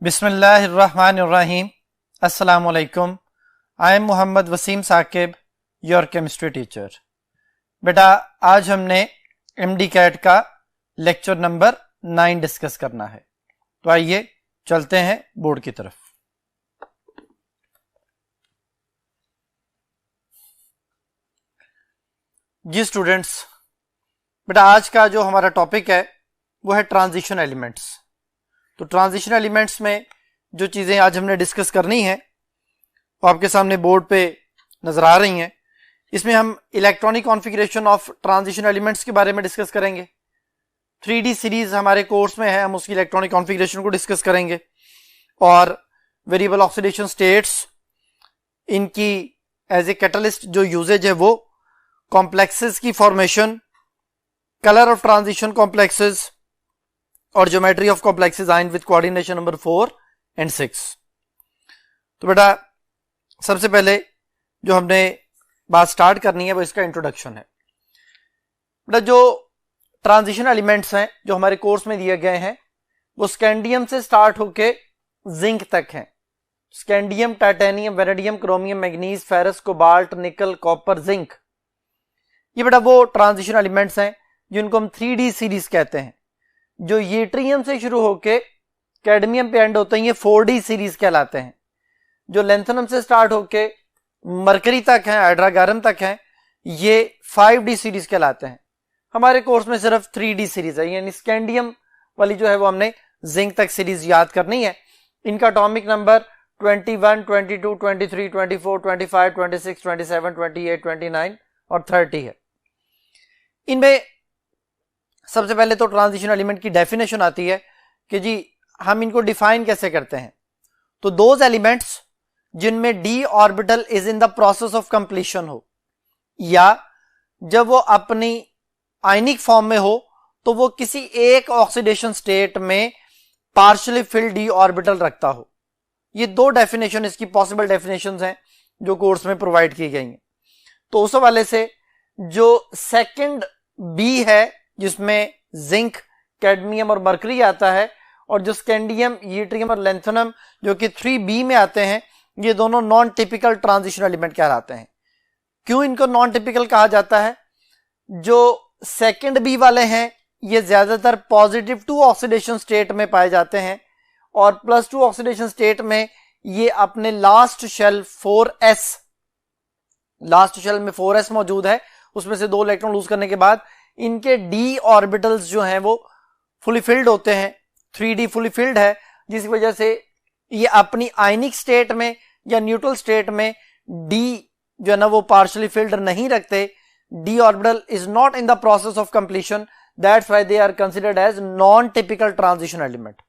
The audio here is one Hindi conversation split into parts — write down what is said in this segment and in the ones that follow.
बिस्मिल्लाहिर्रहमानिर्रहीम। अस्सलामुअलैकुम। I am Mohammad Wasim Saqib, your chemistry teacher. बेटा, आज हमने एमडी कैट का लेक्चर नंबर 9 डिस्कस करना है। तो आइए चलते हैं बोर्ड की तरफ। जी स्टूडेंट्स, बेटा आज का जो हमारा टॉपिक है वो है ट्रांजिशन एलिमेंट्स। तो ट्रांजिशन एलिमेंट्स में जो चीज़ें आज हमने डिस्कस करनी है वो आपके सामने बोर्ड पे नजर आ रही हैं। इसमें हम electronic configuration of transition elements के बारे में डिस्कस करेंगे। 3D सीरीज हमारे कोर्स में है, हम उसकी इलेक्ट्रॉनिक कॉन्फ़िगरेशन को डिस्कस करेंगे और वेरिएबल ऑक्सीडेशन स्टेट्स, इनकी एज ए कैटलिस्ट जो यूजेज है वो, कॉम्प्लेक्सेस की formation, colour of transition complexes और ज्योमेट्री ऑफ कॉम्प्लेक्सेस आइन विद कोऑर्डिनेशन नंबर 4 एंड 6। तो बेटा सबसे पहले जो हमने बात स्टार्ट करनी है वो इसका इंट्रोडक्शन है। बेटा जो ट्रांजिशन एलिमेंट्स हैं जो हमारे कोर्स में दिए गए हैं वो स्कैंडियम से स्टार्ट होके जिंक तक हैं। Scandium, titanium, vanadium, chromium, manganese, ferrous, cobalt, निकल, कॉपर, जिंक, ये बेटा वो ट्रांजिशन एलिमेंट्स हैं जिनको हम 3D सीरीज कहते हैं। जो यूट्रियम से शुरू होके कैडमियम पे एंड होते हैं ये 4D सीरीज कहलाते हैं। जो लेंथनम से स्टार्ट होके मरकरी तक हैं, हाइड्रागारम तक हैं, ये 5D सीरीज कहलाते हैं। हमारे कोर्स में सिर्फ 3D सीरीज है, यानी स्कैंडियम वाली जो है वो हमने जिंक तक सीरीज याद करनी है। इनका एटॉमिक नंबर 21, 22, 23, 24, 25, 26, 27, 28, 29 और 30 है। इनमें सबसे पहले तो ट्रांजिशन एलिमेंट की डेफिनेशन आती है कि जी हम इनको डिफाइन कैसे करते हैं। तो दोज एलिमेंट्स जिनमें d orbital is in the process of completion हो, या जब वो अपनी आयनिक फॉर्म में हो तो वो किसी एक ऑक्सीडेशन स्टेट में पार्शियली फिल्ड d ऑर्बिटल रखता हो। ये दो डेफिनेशन इसकी पॉसिबल डेफिनेशंस हैं जो कोर्स में प्रोवाइड की गई हैं। तो उस हवाले से जो सेकंड B है जिसमें जिंक, कैडमियम और मरकरी आता है, और जो स्कैंडियम, यूट्रियम और लेंथनम जो कि 3B में आते हैं, ये दोनों नॉन टिपिकल ट्रांजिशन एलिमेंट कहलाते हैं। क्यों इनको नॉन टिपिकल कहा जाता है? जो सेकंड B वाले हैं ये ज्यादातर +2 ऑक्सीडेशन स्टेट में पाए जाते हैं और +2 ऑक्सीडेशन स्टेट में ये अपने last shell 4s, last shell में 4s मौजूद है, उसमें से 2 इलेक्ट्रॉन लूज करने के बाद इनके d ऑर्बिटल्स जो हैं वो फुली फिल्ड होते हैं। 3D फुली फिल्ड है, जिस वजह से ये अपनी आयनिक स्टेट में या न्यूट्रल स्टेट में d जो है ना वो पार्शियली फिल्ड नहीं रखते। d orbital is not in the process of completion, that's why they are considered as non typical transition element.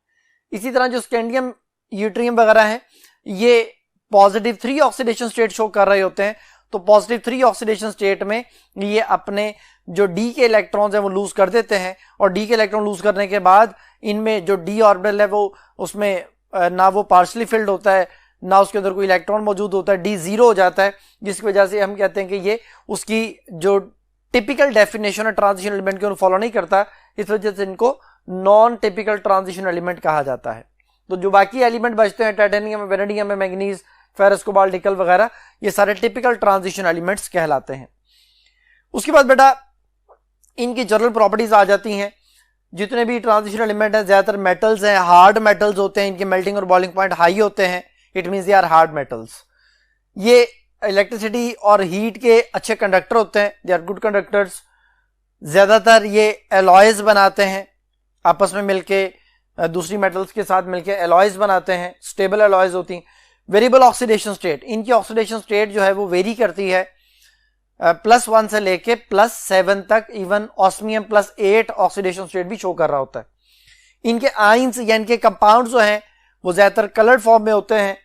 इसी तरह जो स्कैंडियम, यूट्रियम वगैरह हैं ये +3 ऑक्सीडेशन स्टेट शो कर रहे होते हैं। तो +3 ऑक्सीडेशन स्टेट में ये अपने जो d के इलेक्ट्रॉन्स हैं वो लूज कर देते हैं, और d के इलेक्ट्रॉन लूज करने के बाद इनमें जो d ऑर्बिटल है वो उसमें ना वो पार्शियली फिल्ड होता है ना उसके अंदर कोई इलेक्ट्रॉन मौजूद होता है, d 0 हो जाता है, जिसकी वजह से हम कहते हैं कि ये उसकी जो टिपिकल डेफिनेशन है ट्रांजिशन एलिमेंट की फॉलो नहीं करता। इस वजह से इनको नॉन टिपिकल ट्रांजिशन एलिमेंट कहा जाता है। तो जो बाकी एलिमेंट बचते हैं, titanium, vanadium, manganese, ferrous, cobalt, निकल वगैरह, ये सारे टिपिकल ट्रांजिशन एलिमेंट्स कहलाते हैं। उसके बाद बेटा इनकी जनरल प्रॉपर्टीज आ जाती हैं। जितने भी ट्रांजिशन एलिमेंट हैं ज्यादातर मेटल्स हैं, हार्ड मेटल्स होते हैं, इनके मेल्टिंग और बॉइलिंग पॉइंट हाई होते हैं, it means they are hard metals. ये इलेक्ट्रिसिटी और हीट के अच्छे कंडक्टर होते हैं, दे आर गुड कंडक्टर्स। ज्यादातर ये एलॉयज बनाते हैं, आपस में मिलके दूसरी मेटल्स के साथ मिलके एलॉयज बनाते हैं, स्टेबल एलॉयज होती हैं। वेरिएबल ऑक्सीडेशन स्टेट, इनकी ऑक्सीडेशन स्टेट जो है वो वेरी करती है +1 से लेके +7 तक, इवन ऑस्मियम +8 ऑक्सीडेशन स्टेट भी शो कर रहा होता है। इनके आइंस या इनके कंपाउंड जो हैं वो ज्यादातर कलर्ड फॉर्म में होते हैं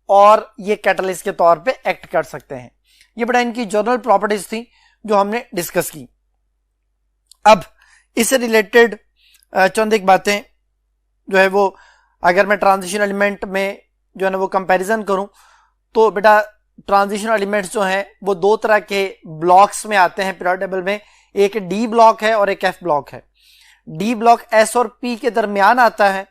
और ये कैटलिस्ट के तौर पे एक्ट कर सकते हैं। ये बड़ा इनकी जनरल प्रॉपर्टीज थी जो हमने डिस्कस की। अब इससे रिलेटेड चंद एक बातें जो है वो अगर मैं ट्रांजिशन एलिमेंट में जो है ना वो कंपैरिजन करूं तो बेटा ट्रांजिशन एलिमेंट्स जो हैं वो 2 तरह के ब्लॉक्स में आते हैं पीरियोडिक टेबल में। एक डी ब्लॉक है और एक एफ ब्लॉक है। डी ब्लॉक एस और पी के दरमियान आता है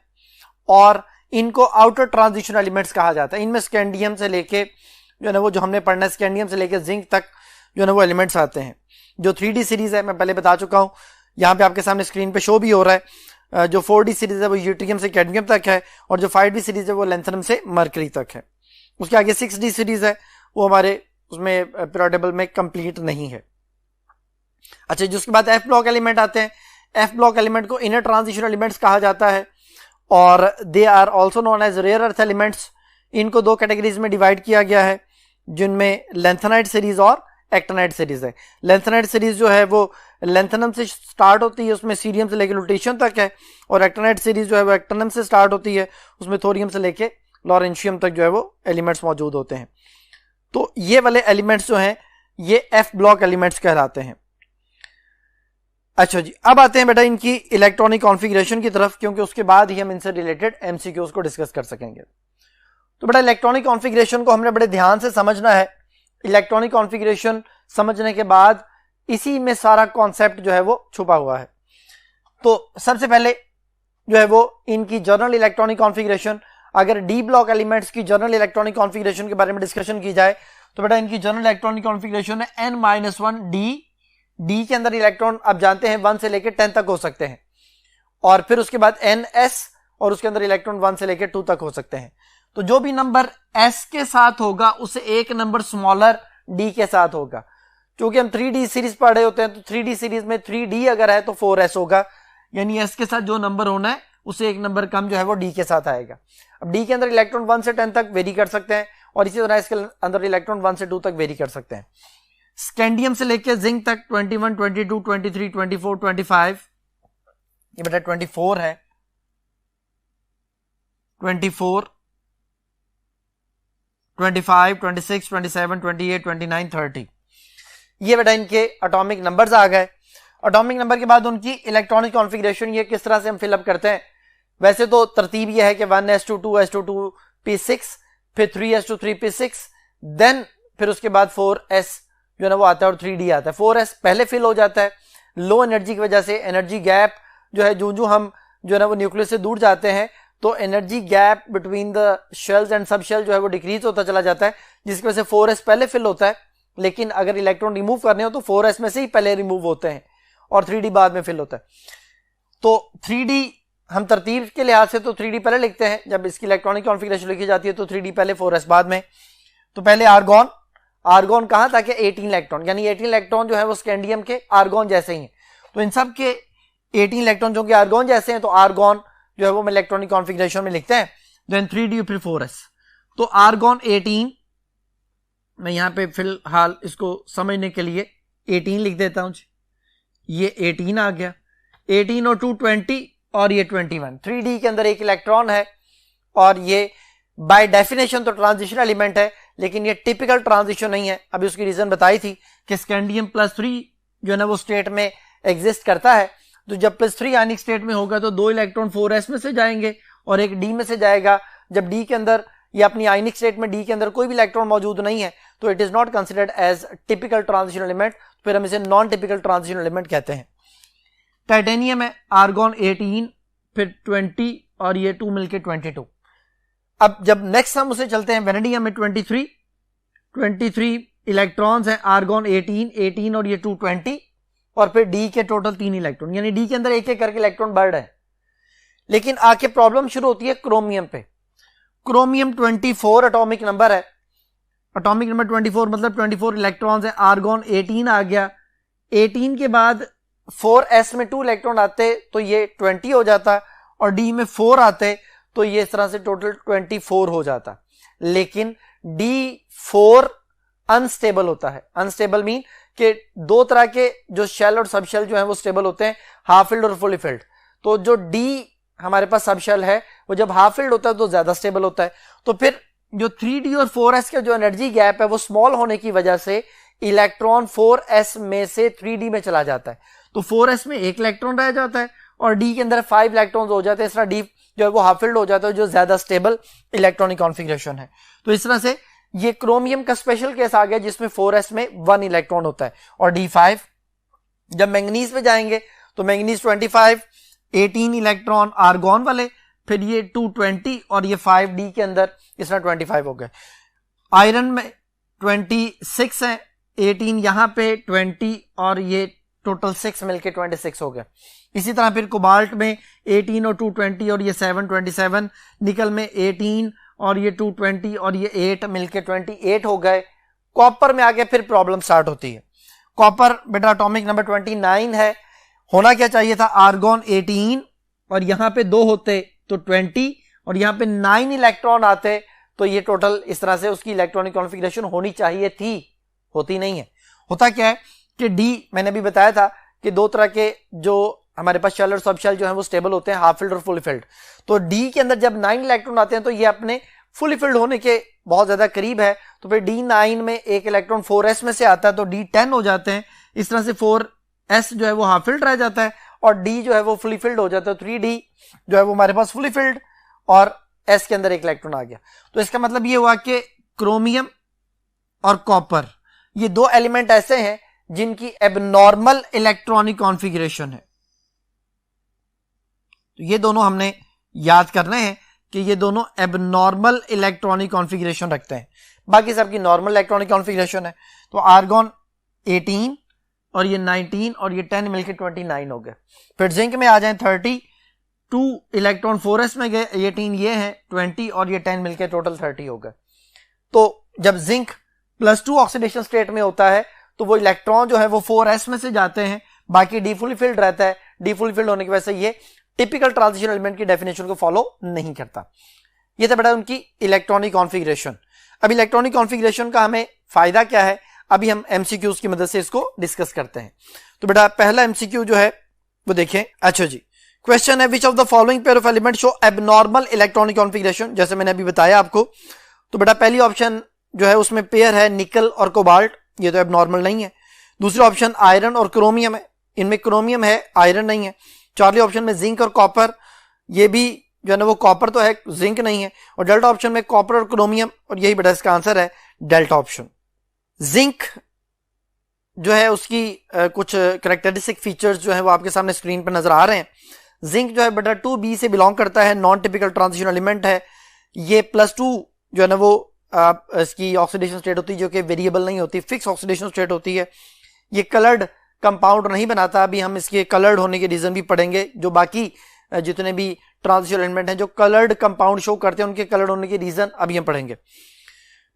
और इनको आउटर ट्रांजिशन एलिमेंट्स कहा जाता है। इनमें स्कैंडियम से लेके जो है ना वो जो हमने पढ़ना है स्कैंडियम से लेके जिंक तक जो है ना वो एलिमेंट्स आते हैं। जो 3D सीरीज है मैं पहले बता चुका हूं, यहाँ पे आपके सामने स्क्रीन पे शो भी हो रहा है। जो 4D सीरीज है वो यूट्रियम से कैडमियम तक है और जो 5D सीरीज है वो लैंथेनम से मरकरी तक है। उसके आगे 6D सीरीज है वो हमारे उसमें पीरियोडिक में कंप्लीट नहीं है। अच्छा, जिसके बाद एफ ब्लॉक एलिमेंट आते हैं। एफ ब्लॉक एलिमेंट को इनर ट्रांजिशन एलिमेंट्स कहा जाता है और they are also known as rare earth elements. इनको दो कैटेगरीज में डिवाइड किया गया है जिनमें लैंथेनाइट सीरीज और एक्टिनाइट सीरीज है। लैंथेनाइट सीरीज जो है वो लैंथेनम से स्टार्ट होती है, उसमें सीरियम से लेकर लुटेशियम तक है, और एक्टिनाइट सीरीज जो है वो एक्टिनम से स्टार्ट होती है, उसमें थोरियम से लेकर लॉरेंशियम तक जो है वो एलिमेंट्स मौजूद होते हैं। तो ये वाले एलिमेंट्स जो हैं ये एफ ब्लॉक एलिमेंट्स कहलाते हैं। अच्छा जी, अब आते हैं बेटा इनकी इलेक्ट्रॉनिक कॉन्फ़िगरेशन की तरफ, क्योंकि उसके बाद ही हम इनसे रिलेटेड एमसीक्यूज को डिस्कस कर सकेंगे। तो बेटा इलेक्ट्रॉनिक कॉन्फ़िगरेशन को हमने बड़े ध्यान से समझना है। इलेक्ट्रॉनिक कॉन्फ़िगरेशन समझने के बाद इसी में सारा कॉन्सेप्ट जो है वो छुपा हुआ है। तो सबसे पहले जो है वो इनकी जनरल इलेक्ट्रॉनिक कॉन्फ़िगरेशन, अगर डी ब्लॉक एलिमेंट्स की जनरल इलेक्ट्रॉनिक कॉन्फ़िगरेशन के बारे में डिस्कशन की जाए तो बेटा इनकी जनरल इलेक्ट्रॉनिक कॉन्फ़िगरेशन है n-1 डी के अंदर इलेक्ट्रॉन आप जानते हैं 1 से लेकर 10 तक हो सकते हैं, और फिर उसके बाद ns और उसके अंदर इलेक्ट्रॉन 1 से लेकर 2 तक हो सकते हैं। तो जो भी नंबर s के साथ होगा उससे एक नंबर स्मॉलर d के साथ होगा। क्योंकि हम 3D सीरीज पढ़ रहे होते हैं तो 3D सीरीज में 3D अगर है तो 4s होगा, यानी s के साथ जो नंबर होना है उससे एक नंबर कम जो है वो d के साथ आएगा। अब d के अंदर इलेक्ट्रॉन 1 से 10 तक वेरी कर सकते हैं और इसी तरह इसके अंदर इलेक्ट्रॉन 1 से 2 तक वेरी कर सकते हैं। स्कैंडियम से लेकर जिंक तक 21, 22, 23, 24, 25, ये बेटा 24 है, 24, 25, 26, 27, 28, 29, 30, ये बेटा इनके एटॉमिक नंबर्स आ गए। एटॉमिक नंबर के बाद उनकी इलेक्ट्रॉनिक कॉन्फ़िगरेशन ये किस तरह से हम फिलअप करते हैं। वैसे तो तरतीब ये है कि 1s2 2s2 2p6, फिर 3s2 3p6, देन फिर उसके बाद 4s जो है ना वो आता है और 3d आता है। 4s पहले फिल हो जाता है, लो एनर्जी की वजह से एनर्जी गैप जो है जो हम जो है ना वो न्यूक्लियस से दूर जाते हैं तो energy gap between the shells and sub shell जो है वो डिक्रीज होता चला जाता है, जिसकी वजह से 4s पहले फिल होता है। लेकिन अगर इलेक्ट्रॉन रिमूव करने हो तो 4s में से ही पहले रिमूव होते हैं और 3d बाद में फिल होता है। तो 3d हम तरतीब के लिहाज से तो 3d पहले लिखते हैं, जब इसकी इलेक्ट्रॉनिक कॉन्फ़िगरेशन लिखी जाती है तो 3d पहले 4s बाद में। तो पहले आर्गॉन कहा था कि 18 इलेक्ट्रॉन, यानी 18 इलेक्ट्रॉन जो है वो स्कैंडियम के आर्गॉन जैसे ही हैं। तो इन सब के 18 इलेक्ट्रॉन जो कि आर्गॉन जैसे हैं तो आर्गॉन जो है वो हम इलेक्ट्रॉनिक कॉन्फ़िगरेशन में लिखते हैं, देन 3d फिर 4s। तो आर्गॉन 18, मैं यहां पे फिलहाल इसको समझने के लिए 18 लिख देता हूं, ये 18 आ गया, 18 और 2 20 और ये 21। 3d के अंदर एक इलेक्ट्रॉन है और ये बाय डेफिनेशन तो ट्रांजिशन एलिमेंट है, लेकिन ये टिपिकल ट्रांजिशन नहीं है। अभी उसकी रीजन बताई थी कि स्कैंडियम +3 जो है ना वो स्टेट में एग्जिस्ट करता है। तो जब +3 आयनिक स्टेट में होगा तो 2 इलेक्ट्रॉन 4s में से जाएंगे और एक d में से जाएगा। जब d के अंदर या अपनी आयनिक स्टेट में d के अंदर कोई भी इलेक्ट्रॉन मौजूद नहीं है तो it is not considered as typical transition element, फिर हम इसे नॉन टिपिकल ट्रांजिशन एलिमेंट कहते हैं। टाइटेनियम है आर्गॉन 18, फिर 20 और ये 2 मिलके 22। अब जब नेक्स्ट हम उसे चलते हैं वेनेडियम में 23 इलेक्ट्रॉन्स हैं, आर्गॉन 18 और ये 2 20 और फिर डी के टोटल 3 इलेक्ट्रॉन, यानी डी के अंदर एक एक करके इलेक्ट्रॉन बढ़ रहे हैं। लेकिन आके प्रॉब्लम शुरू होती है क्रोमियम पे। क्रोमियम 24 एटॉमिक नंबर है, एटॉमिक नंबर 24 मतलब 24 इलेक्ट्रॉन्स हैं, आर्गॉन 18 आ गया। 18 के बाद 4s में 2 इलेक्ट्रॉन आते तो ये 20 हो जाता और डी में 4 आते तो ये इस तरह से टोटल 24 हो जाता। लेकिन D4 अनस्टेबल होता है। अनस्टेबल मीन कि दो तरह के जो शेल और सब शेल जो है वो स्टेबल होते हैं, हाफ फिल्ड और फुली फिल्ड। तो जो D हमारे पास सब शेल है वो जब हाफ फिल्ड होता है तो ज्यादा स्टेबल होता है। तो फिर जो 3d और 4s का जो एनर्जी गैप है वो स्मॉल होने की वजह से इलेक्ट्रॉन 4s में से 3d में चला जाता है। तो 4s में एक इलेक्ट्रॉन रह जाता है और d के अंदर 5 इलेक्ट्रॉन हो जाते हैं। इस तरह d जो है वो हाफ फिल्ड हो जाता है, जो ज्यादा स्टेबल इलेक्ट्रॉनिक कॉन्फ़िगरेशन है। तो इस तरह से ये क्रोमियम का स्पेशल केस आ गया जिसमें 4s में 1 इलेक्ट्रॉन होता है और D5। जब मैंगनीज पे जाएंगे तो मैंगनीज 25 18 इलेक्ट्रॉन आर्गॉन वाले, फिर ये 220 और ये 5D के अंदर इस तरह 25 हो गए। आयरन में 26 है, 18 यहाँ पे 20 और ये टोटल 6 मिलके 26 हो गया। इसी तरह फिर कोबाल्ट में 18 और 220 और ये 7 27, निकल में 18 और ये 220 और ये 8 मिलके 28 हो गए। कॉपर में आगे फिर प्रॉब्लम स्टार्ट होती है। कॉपर बेटा एटॉमिक नंबर 29 है, होना क्या चाहिए था आर्गॉन 18 और यहां पे 2 होते तो 20 और यहां पे 9 इलेक्ट्रॉन आते तो ये टोटल इस तरह से उसकी इलेक्ट्रॉनिक कॉन्फ़िगरेशन होनी चाहिए थी, होती नहीं है। होता क्या है कि डी, मैंने भी बताया था कि 2 तरह के जो हमारे पास शेल और सब शेल जो है वो स्टेबल होते हैं, हाफ फिल्ड और फुल फिल्ड। तो डी के अंदर जब 9 इलेक्ट्रॉन आते हैं तो ये अपने फुल फिल्ड होने के बहुत ज्यादा करीब है, तो फिर D9 में एक इलेक्ट्रॉन 4s में से आता है तो D10 हो जाते हैं। इस तरह से 4s जो है वो हाफ फिल्ड रह जाता है और D जो है वो फुली फिल्ड हो जाता है। 3D जो है वो हमारे पास फुली फिल्ड और S के अंदर एक इलेक्ट्रॉन आ गया। तो इसका मतलब ये हुआ कि क्रोमियम और कॉपर ये 2 एलिमेंट ऐसे हैं जिनकी एबनॉर्मल इलेक्ट्रॉनिक कॉन्फ़िगरेशन है। तो ये दोनों हमने याद करने हैं कि ये दोनों एबनॉर्मल इलेक्ट्रॉनिक कॉन्फ़िगरेशन रखते हैं, बाकी सबकी नॉर्मल इलेक्ट्रॉनिक कॉन्फ़िगरेशन है। तो आर्गॉन 18 और ये 19 और ये 10 मिलकर 29 हो गए। फिर जिंक में आ जाएं 32 इलेक्ट्रॉन 4s में गए, 18 ये हैं 20 और ये 10 मिलकर टोटल 30 हो गए। तो जब जिंक +2 ऑक्सीडेशन स्टेट में होता है तो वो इलेक्ट्रॉन जो है वो 4s में से जाते हैं, बाकी डी फुल फिल्ड रहता है। डी फुल फिल्ड होने की वजह से ये टिपिकल ट्रांजिशन एलिमेंट की डेफिनेशन को फॉलो नहीं करता। ये था बेटा उनकी इलेक्ट्रॉनिक कॉन्फ़िगरेशन। अब इलेक्ट्रॉनिक कॉन्फ़िगरेशन का हमें फायदा क्या है, अभी हम एमसीक्यूज की मदद से इसको डिस्कस करते हैं। तो बेटा पहला एमसीक्यू जो है वो देखें। अच्छा जी, क्वेश्चन है विच of the following pair of element show abnormal electronic configuration, जैसे मैंने अभी बताया आपको। तो बेटा पहली ऑप्शन जो है उसमें पेयर है निकल और कोबाल्ट, ये तो एबनॉर्मल नहीं है। दूसरी ऑप्शन आयरन और क्रोमियम है, इनमें क्रोमियम है आयरन नहीं है। चौथी ऑप्शन में जिंक और कॉपर, ये भी जो है ना वो कॉपर तो है जिंक नहीं है। और डेल्टा ऑप्शन में कॉपर और क्रोमियम, और यही बेटा इसका आंसर है डेल्टा ऑप्शन। जिंक जो है उसकी कुछ कैरेक्टरिस्टिक फीचर्स जो है वो आपके सामने स्क्रीन पर नजर आ रहे हैं। जिंक जो है बेटा 2b से बिलोंग करता है, नॉन टिपिकल ट्रांजिशन एलिमेंट है। ये +2 जो है ना वो इसकी ऑक्सीडेशन स्टेट होती है जो कि वेरिएबल नहीं होती, फिक्स ऑक्सीडेशन स्टेट होती है। ये कलर्ड कंपाउंड नहीं बनाता, अभी हम इसके कलर्ड होने के रीजन भी पढ़ेंगे। जो बाकी जितने भी ट्रांजिशन एलिमेंट हैं जो कलर्ड कंपाउंड शो करते हैं उनके कलर्ड होने के रीजन अभी हम पढ़ेंगे।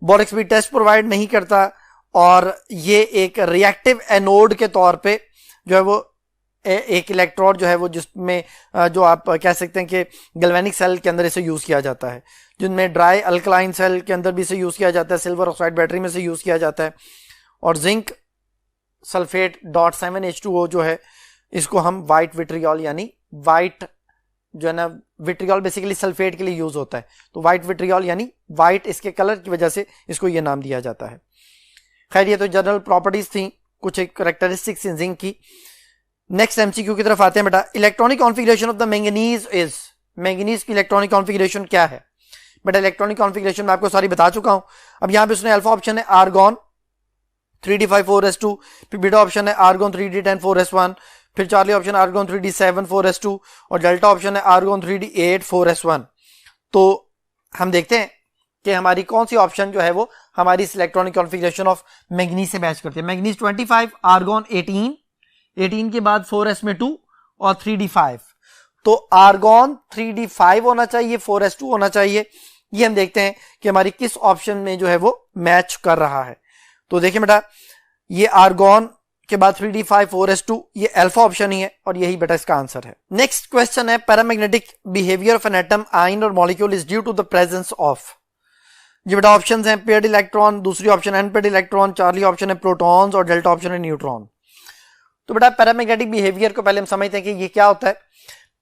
बोरेक्स भी टेस्ट प्रोवाइड नहीं करता और ये एक रिएक्टिव एनोड के तौर पे जो है वो एक इलेक्ट्रोड जो है वो जिसमें जो आप कह सकते हैं कि गैल्वेनिक सेल के अंदर इसे यूज किया जाता है, जिनमें ड्राई अल्कलाइन सेल के अंदर भी इसे यूज किया जाता है, सिल्वर ऑक्साइड बैटरी में से यूज किया जाता है। और जिंक सल्फेट .7H2O जो है इसको हम वाइट विट्रियोल यानी वाइट जो है ना विट्रियोल बेसिकली सल्फेट के लिए यूज होता है, तो वाइट विट्रियोल यानी वाइट इसके कलर की वजह से इसको ये नाम दिया जाता है। खैर ये तो जनरल प्रॉपर्टीज थी, कुछ एक कैरेक्टरिस्टिक्स इन जिंक की। नेक्स्ट एमसीक्यू की तरफ आते हैं बेटा। Electronic configuration of the manganese is, manganese की इलेक्ट्रॉनिक कॉन्फ़िगरेशन क्या है बेटा? इलेक्ट्रॉनिक कॉन्फ़िगरेशन मैं आपको सारी बता चुका हूं। अब यहां पे उसने अल्फा ऑप्शन है आर्गॉन 3d5 4s2, फिर बीटा ऑप्शन है आर्गॉन 3d10 4s1, फिर Charlie option argon 3d7 4s2 और डेल्टा ऑप्शन है आर्गॉन 3d8 4s1। तो हम देखते हैं कि हमारी कौन सी ऑप्शन जो है वो हमारी इस इलेक्ट्रॉनिक कॉन्फ़िगरेशन ऑफ मैंगनीज से मैच करती है। मैंगनीज 25, आर्गॉन 18 के बाद 4s में 2 और 3d5, तो आर्गॉन 3d5 होना चाहिए, 4s2 होना चाहिए। ये हम देखते हैं कि हमारी किस ऑप्शन में जो है वो मैच कर रहा है। तो देखिए बेटा ये आर्गॉन के बाद 3d5 4s2 ये अल्फा ऑप्शन ही है और यही बेटा इसका आंसर है। नेक्स्ट क्वेश्चन है paramagnetic behaviour of an atom, ion और molecule is due to the presence of. ये बेटा ऑप्शंस हैं पेयर्ड इलेक्ट्रॉन, दूसरी option unpaired electron, Charlie option है प्रोटॉन्स और डेल्टा ऑप्शन है न्यूट्रॉन। तो बेटा पैरामैग्नेटिक बिहेवियर को पहले हम समझते हैं कि ये क्या होता है।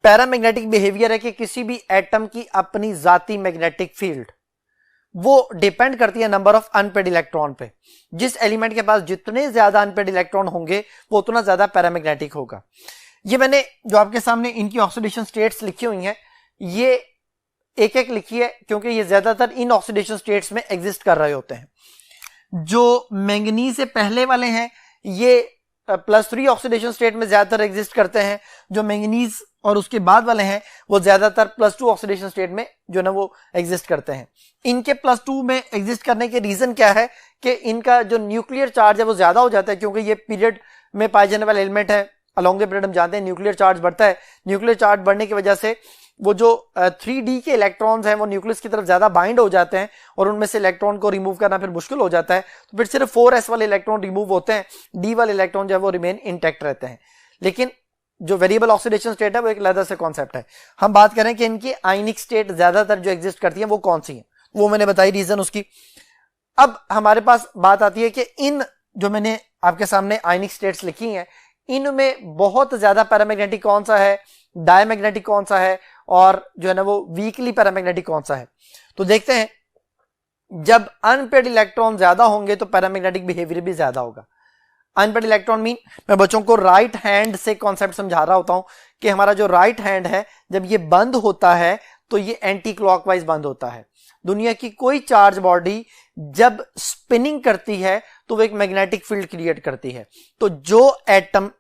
पैरामैग्नेटिक बिहेवियर है कि किसी भी एटम की अपनी जाती मैग्नेटिक फील्ड वो डिपेंड करती है नंबर ऑफ अनपेयर्ड इलेक्ट्रॉन पे। जिस एलिमेंट के पास जितने ज्यादा अनपेयर्ड इलेक्ट्रॉन होंगे वो उतना ज्यादा पैरामैग्नेटिक होगा। ये मैंने जो आपके सामने इनकी ऑक्सीडेशन स्टेट्स लिखी हुई हैं ये एक एक लिखी है क्योंकि ये ज्यादातर इन ऑक्सीडेशन स्टेट्स में एग्जिस्ट कर रहे होते हैं। जो मैंगनीज से पहले वाले हैं ये +3 ऑक्सीडेशन स्टेट में ज्यादातर एग्जिस्ट करते हैं। जो मैंगनीज और उसके बाद वाले हैं वो ज्यादातर +2 ऑक्सीडेशन स्टेट में जो ना वो एग्जिस्ट करते हैं। इनके +2 में एग्जिस्ट करने के रीजन क्या है कि इनका जो न्यूक्लियर चार्ज है वो ज्यादा हो जाता है, क्योंकि ये पीरियड में पाए जाने वाला एलिमेंट है। अलोंग द पीरियड हम जानते हैं न्यूक्लियर चार्ज बढ़ता है, न्यूक्लियर चार्ज बढ़ने की वजह से वो जो 3D के इलेक्ट्रॉन्स हैं वो न्यूक्लियस की तरफ ज्यादा बाइंड हो जाते हैं और उनमें से इलेक्ट्रॉन को रिमूव करना फिर मुश्किल हो जाता है। तो फिर सिर्फ 4s वाले इलेक्ट्रॉन रिमूव होते हैं, डी वाले इलेक्ट्रॉन जो है वो रिमेन इंटैक्ट रहते हैं। लेकिन जो वेरिएबल ऑक्सीडेशन स्टेट है वो एक अलग से कॉन्सेप्ट है। हम बात करें कि इनकी आयनिक स्टेट ज्यादातर जो एग्जिस्ट करती है वो कौन सी है, वो मैंने बताई रीजन उसकी। अब हमारे पास बात आती है कि इन जो मैंने आपके सामने आयनिक स्टेट्स लिखी हैं इनमें बहुत ज्यादा पैरामैग्नेटिक कौन सा है, डायमैग्नेटिक कौन सा है और जो है ना वो वीकली पैरामैग्नेटिक कौन सा है। तो देखते हैं, जब अनपेड इलेक्ट्रॉन ज्यादा होंगे तो पैरामैग्नेटिक बिहेवियर भी ज्यादा होगा। अनपेड इलेक्ट्रॉन मीन मैं बच्चों को राइट हैंड से कॉन्सेप्ट समझा रहा होता हूं कि हमारा जो राइट हैंड है जब ये बंद होता है तो ये एंटी क्लॉकवाइज बंद होता है। दुनिया की कोई चार्ज बॉडी जब स्पिनिंग करती है तो वो एक मैग्नेटिक फील्ड क्रिएट करती है। तो जो एटम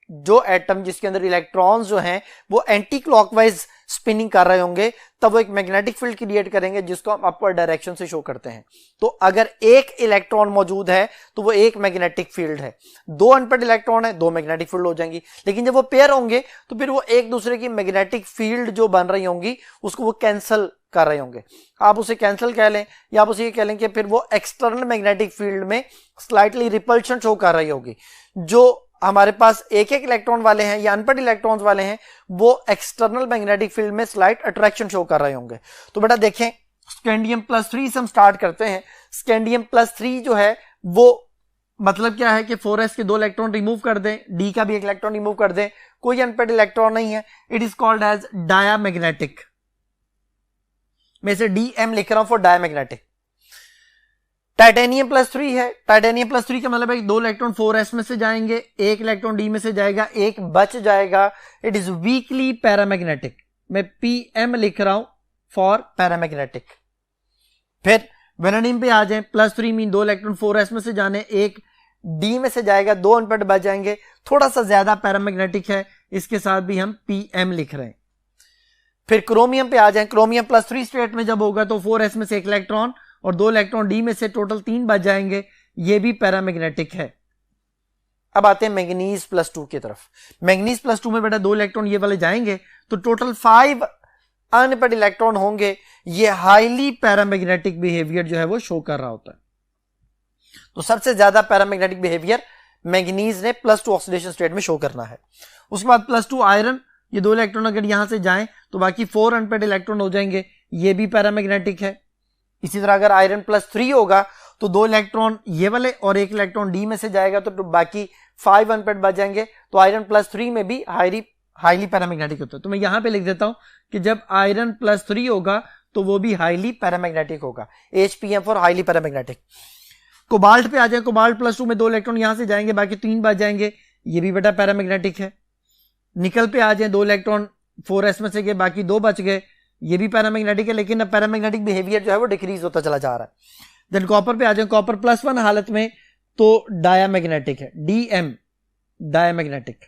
जिसके अंदर इलेक्ट्रॉन्स जो हैं वो एंटी क्लॉकवाइज स्पिनिंग कर रहे होंगे तब वो एक मैग्नेटिक फील्ड क्रिएट करेंगे जिसको हम अपवर्ड डायरेक्शन से शो करते हैं। तो अगर एक इलेक्ट्रॉन मौजूद है तो वो एक मैग्नेटिक फील्ड है, दो अनपेड इलेक्ट्रॉन है दो मैग्नेटिक फील्ड हो जाएंगी। लेकिन जब वो पेयर होंगे तो फिर वो एक दूसरे की मैग्नेटिक फील्ड जो बन रही होंगी उसको वो कैंसिल कर रहे होंगे। आप उसे कैंसिल कह लें या आप उसे ये कह लें कि फिर वो एक्सटर्नल मैग्नेटिक फील्ड में स्लाइटली रिपल्शन शो कर रही होगी। जो हमारे पास एक एक इलेक्ट्रॉन वाले हैं या अनपेड इलेक्ट्रॉन्स वाले हैं वो एक्सटर्नल मैग्नेटिक फील्ड में स्लाइट अट्रैक्शन शो कर रहे होंगे। तो बेटा देखें, स्कैंडियम +3 से हम स्टार्ट करते हैं। स्कैंडियम +3 जो है वो मतलब क्या है कि 4s के 2 इलेक्ट्रॉन रिमूव कर दें, डी का भी 1 इलेक्ट्रॉन रिमूव कर दें, कोई अनपेड इलेक्ट्रॉन नहीं है, it is called as diamagnetic. मैं इसे DM लिख रहा हूं फॉर डायामैग्नेटिक। टाइटेनियम +3 है, टाइटेनियम +3 का मतलब है 2 इलेक्ट्रॉन 4s में से जाएंगे, 1 इलेक्ट्रॉन डी में से जाएगा, 1 बच जाएगा, इट इज वीकली पैरामैग्नेटिक। मैं PM लिख रहा हूं फॉर पैरामैग्नेटिक। फिर वेनाडियम पे आ जाए, +3 मीन 2 इलेक्ट्रॉन 4s में से जाने, 1 डी में से जाएगा, 2 अनपेड बच जाएंगे, थोड़ा सा ज्यादा पैरामैग्नेटिक है, इसके साथ भी हम PM लिख रहे हैं। फिर क्रोमियम पे आ जाए, क्रोमियम +3 स्टेट में जब होगा तो 4s में से 1 इलेक्ट्रॉन और 2 इलेक्ट्रॉन डी में से टोटल 3 बच जाएंगे, ये भी पैरामैग्नेटिक है। अब आते हैं मैंगनीज +2 की तरफ। मैंगनीज +2 में बेटा 2 इलेक्ट्रॉन ये वाले जाएंगे तो टोटल 5 अनपेड इलेक्ट्रॉन होंगे। ये हाईली पैरामैग्नेटिक बिहेवियर जो है वो शो कर रहा होता है। तो सबसे ज्यादा पैरामैग्नेटिक बिहेवियर मैंगनीज ने +2 ऑक्सीडेशन स्टेट में शो करना है। उसके बाद +2 आयरन, ये 2 इलेक्ट्रॉन अगर यहां से जाएं तो बाकी 4 अनपेड इलेक्ट्रॉन हो जाएंगे, ये भी पैरामैग्नेटिक है। इसी तरह अगर आयरन +3 होगा तो 2 इलेक्ट्रॉन ये वाले और 1 इलेक्ट्रॉन डी में से जाएगा तो बाकी 5 अनपेड बच जाएंगे। तो आयरन +3 में भी हाईली पैरामैग्नेटिक होता है। तो मैं यहां पे लिख देता हूं कि जब आयरन +3 होगा तो वो भी हाईली पैरामैग्नेटिक होगा, HPM for highly paramagnetic. Cobalt पे आ जाए, कोबाल्ट +2 में 2 इलेक्ट्रॉन यहां से जाएंगे, बाकी 3 बच जाएंगे, ये भी बेटा पैरामैग्नेटिक है। निकल पे आ जाए, 2 इलेक्ट्रॉन 4s में से गए, बाकी 2 बच गए, ये भी पैरामैग्नेटिक है, लेकिन अब पैरामैग्नेटिक बिहेवियर जो है वो डिक्रीज होता चला जा रहा है। देन कॉपर पे आ जाए, कॉपर +1 हालत में तो डायामैग्नेटिक है, DM डायामैग्नेटिक।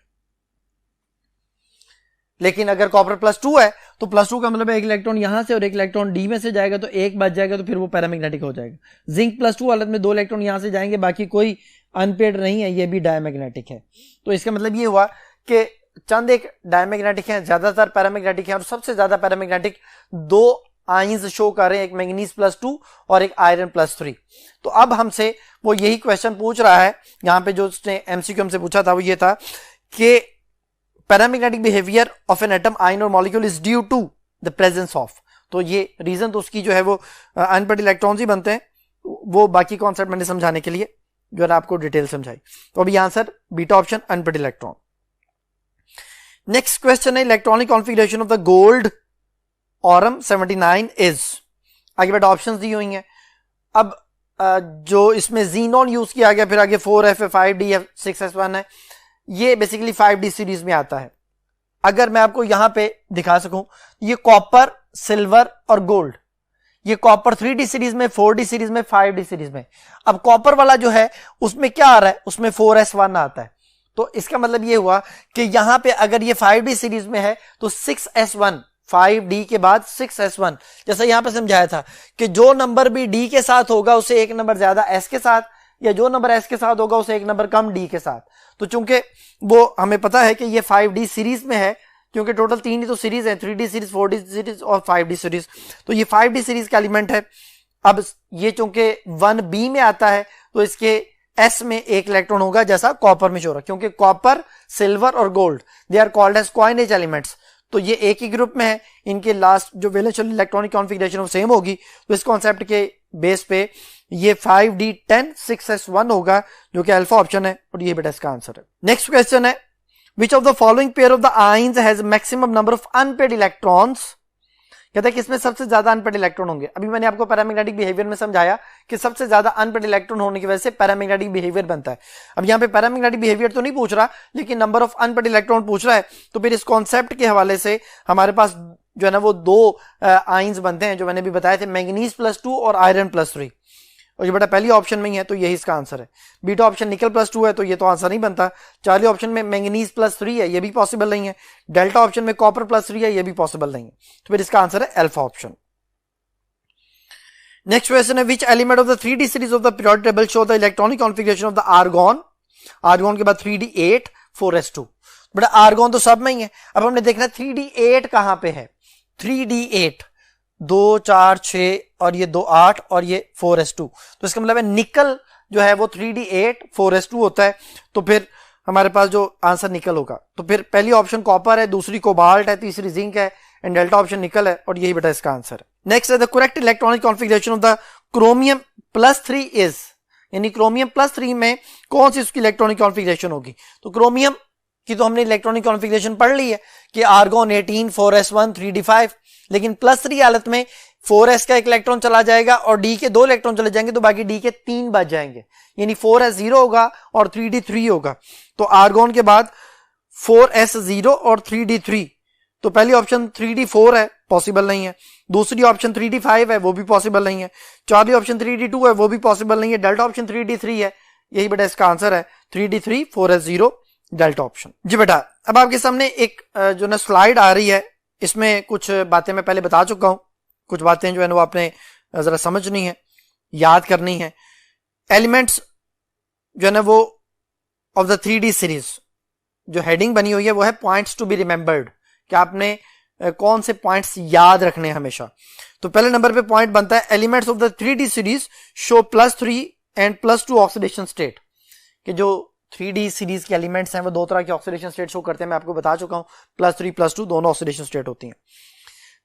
लेकिन अगर कॉपर +2 है तो +2 का मतलब 1 इलेक्ट्रॉन यहां से और 1 इलेक्ट्रॉन डी में से जाएगा तो 1 बच जाएगा, तो फिर वो पैरामैग्नेटिक हो जाएगा। जिंक +2 हालत में 2 इलेक्ट्रॉन यहां से जाएंगे, बाकी कोई अनपेड नहीं है, ये भी डायामैग्नेटिक है। तो इसका मतलब ये हुआ कि चंद एक डायमैग्नेटिक हैं, ज्यादातर पैरामैग्नेटिक हैं, और सबसे ज्यादा पैरामैग्नेटिक 2 आयंस शो कर रहे हैं, एक मैंगनीज +2 और एक आयरन +3। तो अब हमसे वो यही क्वेश्चन पूछ रहा है, यहां पे जो उसने MCQ हमसे पूछा था वो ये था कि paramagnetic behaviour of an atom, ion और molecule is due to the presence of. तो ये रीजन तो उसकी जो है वो अनपेड इलेक्ट्रॉन्स ही बनते हैं, वो बाकी कॉन्सेप्ट मैंने समझाने के लिए जो है आपको डिटेल समझाई। तो अभी answer beta option, unpaid electron. Next question है electronic configuration of the gold aurum 79 is. आगे बेटा ऑप्शंस दी हुई हैं। अब जो इसमें जीनॉन यूज किया गया, फिर आगे 4F है, 5D है, 6S1 है, ये बेसिकली 5D सीरीज में आता है। अगर मैं आपको यहां पे दिखा सकूं, ये कॉपर, सिल्वर और गोल्ड, ये कॉपर 3D सीरीज में, 4D सीरीज में, 5D सीरीज में। अब कॉपर वाला जो है उसमें क्या आ रहा है, उसमें 4S1 आता है। तो इसका मतलब ये हुआ कि यहां पे अगर ये 5D सीरीज में है तो 6s1, 5D के बाद 6s1, जैसा यहां पे समझाया था कि जो नंबर भी D के साथ होगा उसे एक नंबर ज्यादा S के साथ, या जो नंबर S के साथ होगा उसे एक नंबर कम D के साथ। तो चूंकि वो हमें पता है कि ये 5D सीरीज में है, क्योंकि टोटल 3 ही तो सीरीज है, 3D सीरीज, 4D सीरीज और 5D सीरीज, तो ये 5D सीरीज का एलिमेंट है। अब ये चूंकि 1B में आता है तो इसके S में एक इलेक्ट्रॉन होगा जैसा कॉपर में शो रहा, क्योंकि कॉपर, सिल्वर और gold they are called as coinage elements, तो ये एक ही ग्रुप में है, इनके लास्ट जो वैलेंशियल इलेक्ट्रॉनिक कॉन्फ़िगरेशन वो सेम होगी। तो इस कॉन्सेप्ट के बेस पे ये 5D10 6s1 होगा, जो कि अल्फा ऑप्शन है, और ये बेटा इसका आंसर है। नेक्स्ट क्वेश्चन है, विच of the following pair of the ions has maximum number of unpaired electrons. कहते हैं कि इसमें सबसे ज्यादा अनपेड इलेक्ट्रॉन होंगे। अभी मैंने आपको पैरामैग्नेटिक बिहेवियर में समझाया कि सबसे ज्यादा अनपेड इलेक्ट्रॉन होने की वजह से पैरामैग्नेटिक बिहेवियर बनता है। अब यहाँ पे पैरामैग्नेटिक बिहेवियर तो नहीं पूछ रहा, लेकिन नंबर ऑफ अनपेड इलेक्ट्रॉन पूछ रहा है, तो फिर इस कॉन्सेप्ट के हवाले से हमारे पास जो है ना वो दो आयंस बनते हैं जो मैंने भी बताए थे, मैंगनीज +2 और आयरन +3, और ये बेटा पहली ऑप्शन में ही है तो यही इसका आंसर है। बीटा ऑप्शन निकल +2 है तो ये तो आंसर नहीं बनता। चार्ली ऑप्शन में मैंगनीज +3 है, ये भी पॉसिबल नहीं है। डेल्टा ऑप्शन में कॉपर +3 है, ये भी पॉसिबल नहीं है, तो फिर इसका आंसर है अल्फा ऑप्शन। नेक्स्ट क्वेश्चन है, which element of the 3D series of the periodic table show the electronic configuration of the argon. Argon के बाद 3D8 4s2, बेटा आर्गॉन तो सब में ही है। अब हमने देखना है 3D8 कहां पे है। 3D8 2 4 6 और ये 2 8 और ये 4s2, तो इसका मतलब है निकल जो है वो 3D8 4s2 होता है, तो फिर हमारे पास जो आंसर निकल होगा, तो फिर पहली ऑप्शन कॉपर है, दूसरी कोबाल्ट है, तीसरी जिंक है, एंड डेल्टा ऑप्शन निकल है, और यही बेटा इसका आंसर है। नेक्स्ट है, the correct electronic configuration of the chromium +3 is, यानी क्रोमियम +3 में कौन सी उसकी इलेक्ट्रॉनिक कॉन्फ़िगरेशन होगी। तो क्रोमियम की तो हमने इलेक्ट्रॉनिक कॉन्फ़िगरेशन पढ़ ली है कि आर्गॉन 18 4s1 3d5, लेकिन +3 हालत में 4s का एक इलेक्ट्रॉन चला जाएगा और d के 2 इलेक्ट्रॉन चले जाएंगे, तो बाकी d के 3 बच जाएंगे, यानी 4s0 होगा और 3d3 होगा। तो आर्गॉन के बाद 4s0 और 3d3, तो पहली ऑप्शन 3d4 है, पॉसिबल नहीं है। दूसरी ऑप्शन 3d5 है, वो भी पॉसिबल नहीं है। चौथी ऑप्शन 3d2 है, वो भी पॉसिबल नहीं है। डेल्टा ऑप्शन 3d3 है, यही बेटा इसका आंसर है 3d3 4s0 डेल्टा ऑप्शन। जी बेटा, अब आपके सामने एक जो ना स्लाइड आ रही है, इसमें कुछ बातें मैं पहले बता चुका हूं, कुछ बातें जो है ना वो आपने जरा समझनी है, याद करनी है। एलिमेंट्स जो है ना वो ऑफ द 3D सीरीज, जो हेडिंग बनी हुई है वो है पॉइंट्स टू बी रिमेंबर्ड, कि आपने कौन से पॉइंट्स याद रखने हैं हमेशा। तो पहले नंबर पे पॉइंट बनता है, elements of the 3D series show +3 and +2 oxidation state, कि जो 3D सीरीज के एलिमेंट्स हैं वो दो तरह के ऑक्सीडेशन स्टेट शो करते हैं, मैं आपको बता चुका हूं, +3 +2 दोनों ऑक्सीडेशन स्टेट होती हैं।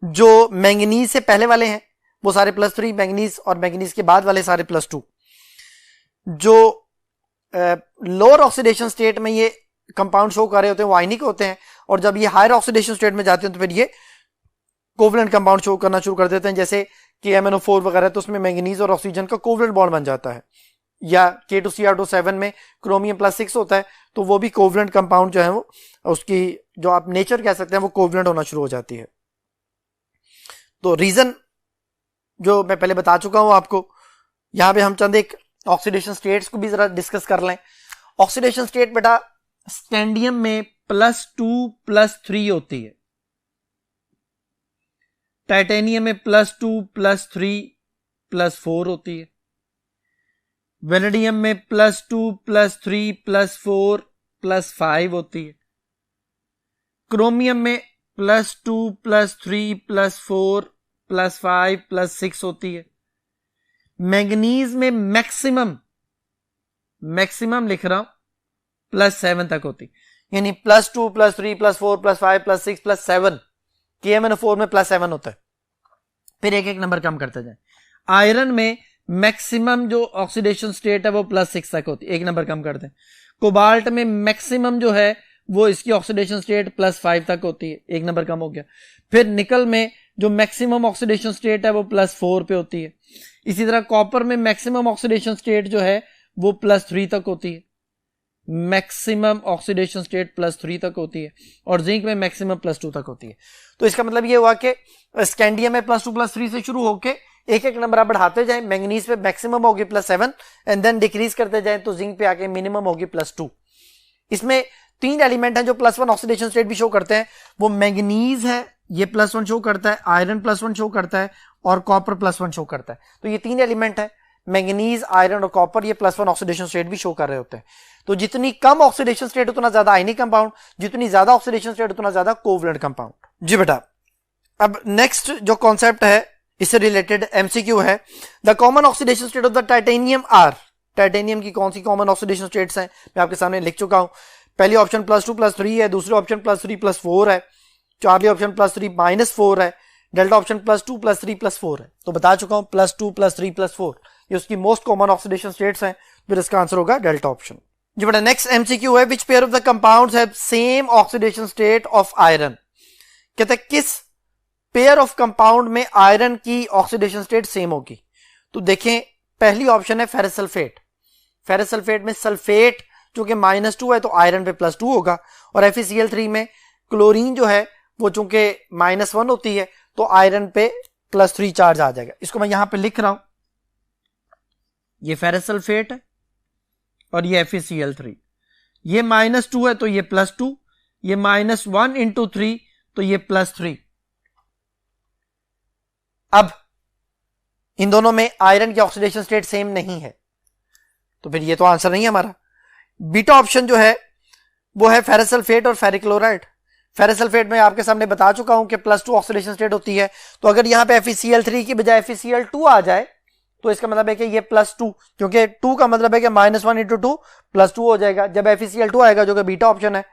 जो मैंगनीज से पहले वाले हैं वो सारे +3, मैंगनीज और मैंगनीज के बाद वाले सारे +2। जो लोअर ऑक्सीडेशन स्टेट में ये कंपाउंड शो कर रहे होते हैं वो आयनिक होते हैं, और जब ये हायर ऑक्सीडेशन स्टेट में जाते हैं तो फिर ये कोवलेंट कंपाउंड शो करना शुरू कर देते हैं, जैसे कि MnO4 वगैरह, तो उसमें मैंगनीज और ऑक्सीजन का कोवलेंट बॉन्ड बन जाता है। या K2Cr2 में क्रोमियम +6 होता है, तो वो भी कोवलेंट कंपाउंड जो है वो उसकी जो आप नेचर कह सकते हैं वो कोवलेंट होना शुरू हो जाती है। तो रीजन जो मैं पहले बता चुका हूं आपको। यहां पे हम चंद एक ऑक्सीडेशन स्टेट्स को भी जरा डिस्कस कर लें। ऑक्सीडेशन स्टेट बेटा स्कैंडियम में +2 +3 होती है, टाइटेनियम में +2 +3 +4 होती है, वेनेडियम में +2 +3 +4 +5 होती है, क्रोमियम में +2 +3 +4 +5 +6 होती है, मैंगनीज में मैक्सिमम लिख रहा हूं +7 तक होती, यानी +2 +3 +4 +5 +6 +7, KMnO4 में +7 होता है। फिर एक एक नंबर कम करते जाए। आयरन में मैक्सिमम जो ऑक्सीडेशन स्टेट है वो +6 तक होती है, एक नंबर कम करते हैं। कोबाल्ट में मैक्सिमम जो है वो इसकी ऑक्सीडेशन स्टेट +5 तक होती है, एक नंबर कम हो गया। फिर निकल में जो मैक्सिमम ऑक्सीडेशन स्टेट है वो +4 पे होती है। इसी तरह कॉपर में मैक्सिमम ऑक्सीडेशन स्टेट जो है वो +3 तक होती है, मैक्सिमम ऑक्सीडेशन स्टेट +3 तक होती है, और जिंक में मैक्सिमम +2 तक होती है। तो इसका मतलब ये हुआ कि स्कैंडियम में +2 +3 से शुरू होके एक एक नंबर आप बढ़ाते जाएं। मैंगनीज पे मैक्सिमम होगी +7 एंड देन डिक्रीज करते जाएं, तो जिंक पे आके मिनिमम होगी +2। इसमें 3 एलिमेंट हैं जो +1 ऑक्सीडेशन स्टेट भी शो करते हैं, वो मैंगनीज है, ये +1 शो करता है, आयरन +1 शो करता है और कॉपर +1 शो करता है। तो ये 3 एलिमेंट है, मैंगनीज, आयरन और कॉपर, ये +1 ऑक्सीडेशन स्टेट भी शो कर रहे होते हैं। तो जितनी कम ऑक्सीडेशन स्टेट उतना ज्यादा आयनिक कंपाउंड, जितनी ज्यादा ऑक्सीडेशन स्टेट उतना ज्यादा कोवलेंट कंपाउंड। जी बेटा, अब नेक्स्ट जो कॉन्सेप्ट है इससे रिलेटेड एमसीक्यू है, the common oxidation state of the titanium are. Titanium की कौन सी कॉमन ऑक्सीडेशन स्टेट्स हैं मैं आपके सामने लिख चुका हूं। पहली ऑप्शन +2 +3 है, दूसरी ऑप्शन +3 +4 है, चौथी ऑप्शन +3 -4 है, डेल्टा ऑप्शन +2 +3 +4 है। तो बता चुका हूं +2 +3 +4 ये उसकी मोस्ट कॉमन ऑक्सीडेशन स्टेट्स हैं, फिर इसका आंसर होगा डेल्टा ऑप्शन। जी बेटा, नेक्स्ट एमसीक्यू है, which pair of the compounds have same oxidation state of iron. कहते हैं किस पेयर ऑफ कंपाउंड में आयरन की ऑक्सीडेशन स्टेट सेम होगी। तो देखें, पहली ऑप्शन है फेरस सल्फेट। फेरस सल्फेट में सल्फेट चूंकि -2 है तो आयरन पे +2 होगा, और FeCl3 में क्लोरीन जो है वो चूंकि -1 होती है तो आयरन पे +3 चार्ज आ जाएगा। इसको मैं यहां पे लिख रहा हूं, ये फेरस सल्फेट है और ये FeCl3, ये -2 है तो ये +2, ये -1 × 3 तो ये +3। अब इन दोनों में आयरन की ऑक्सीडेशन स्टेट सेम नहीं है, तो फिर ये तो आंसर नहीं है हमारा। बीटा ऑप्शन जो है वो है फेरस सल्फेट और फेरिक क्लोराइड। फेरस सल्फेट में आपके सामने बता चुका हूं कि +2 ऑक्सीडेशन स्टेट होती है, तो अगर यहां पे FeCl3 की बजाय FeCl2 आ जाए तो इसका मतलब है कि ये +2, क्योंकि 2 का मतलब है कि -1 × 2 +2 हो जाएगा जब FeCl2 आएगा जो कि बीटा ऑप्शन है।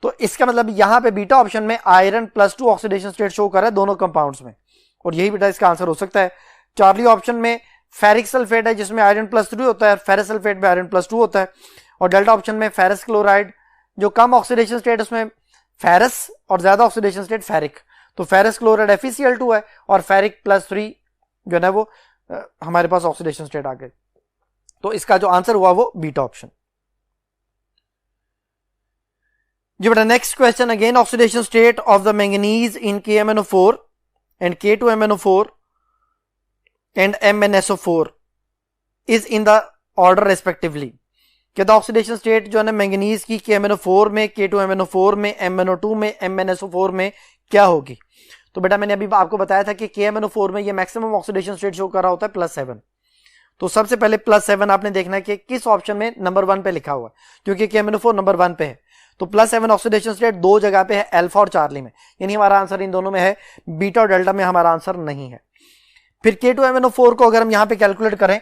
तो इसका मतलब यहां पे बीटा ऑप्शन में आयरन +2 ऑक्सीडेशन स्टेट शो कर रहा है दोनों कंपाउंड्स में, और यही बेटा इसका आंसर हो सकता है। चार्ली ऑप्शन में फेरिक सल्फेट है जिसमें आयरन +3 होता है और फेरस सल्फेट में आयरन +2 होता है, और डेल्टा ऑप्शन में फेरस क्लोराइड जो कम ऑक्सीडेशन स्टेट उसमें फेरस और ज्यादा ऑक्सीडेशन स्टेट फेरिक, तो फेरस क्लोराइड FeCl2 है और फेरिक +3 जो है वो हमारे पास ऑक्सीडेशन स्टेट आ गए। तो इसका जो आंसर हुआ वो बीटा ऑप्शन। जी बेटा, next question again, oxidation state of the manganese in KMnO4 and K2MnO4 and MnSO4 is in the order respectively। कहता ऑक्सीडेशन स्टेट जो है ना मैंगनीज की KMnO4 में, K2MnO4 में, MnO2 में, MnSO4 में क्या होगी। तो बेटा मैंने अभी आपको बताया था कि KMnO4 में ये मैक्सिमम ऑक्सीडेशन स्टेट शो कर रहा होता है +7। तो सबसे पहले +7 आपने देखना है कि किस ऑप्शन में नंबर 1 पे लिखा हुआ है, क्योंकि KMnO4 नंबर 1 पे है। तो +7 ऑक्सीडेशन स्टेट 2 जगह पे है, अल्फा और चार्ली में, यानी हमारा आंसर इन दोनों में है, बीटा और डेल्टा में हमारा आंसर नहीं है। फिर K2MnO4 को अगर हम यहां पे कैलकुलेट करें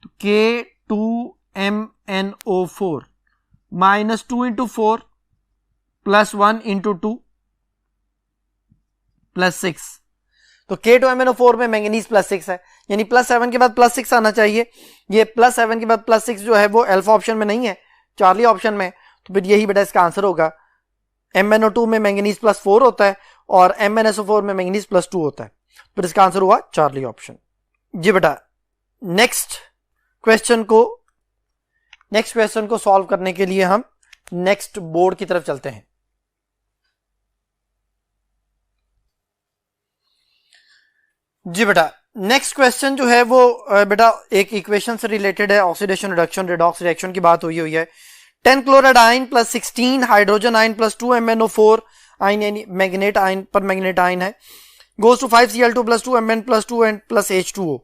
तो K2MnO4 -2 × 4 +1 × 2 +6, तो K2MnO4 में मैंगनीज +6 है, यानी +7 के बाद +6 आना चाहिए। ये +7 के बाद +6 जो है वो अल्फा ऑप्शन में नहीं है, चार्ली ऑप्शन में, तो फिर यही बेटा इसका आंसर होगा। MnO2 में मैंगनीज +4 होता है और MnSO4 में मैंगनीज +2 होता है, फिर इसका आंसर हुआ चार्ली ऑप्शन। जी बेटा, नेक्स्ट क्वेश्चन को सॉल्व करने के लिए हम नेक्स्ट बोर्ड की तरफ चलते हैं। जी बेटा, नेक्स्ट क्वेश्चन जो है वो बेटा एक इक्वेशन से रिलेटेड है, ऑक्सीडेशन रिडक्शन रिडॉक्स रिएक्शन की बात हुई है। 10 chloride ion + 16 hydrogen ion + 2 MnO4 ion, यानी मैग्नेट आयन पर मैग्नेट आयन है, goes to 5Cl2 + 2 Mn + 2 and + H2O।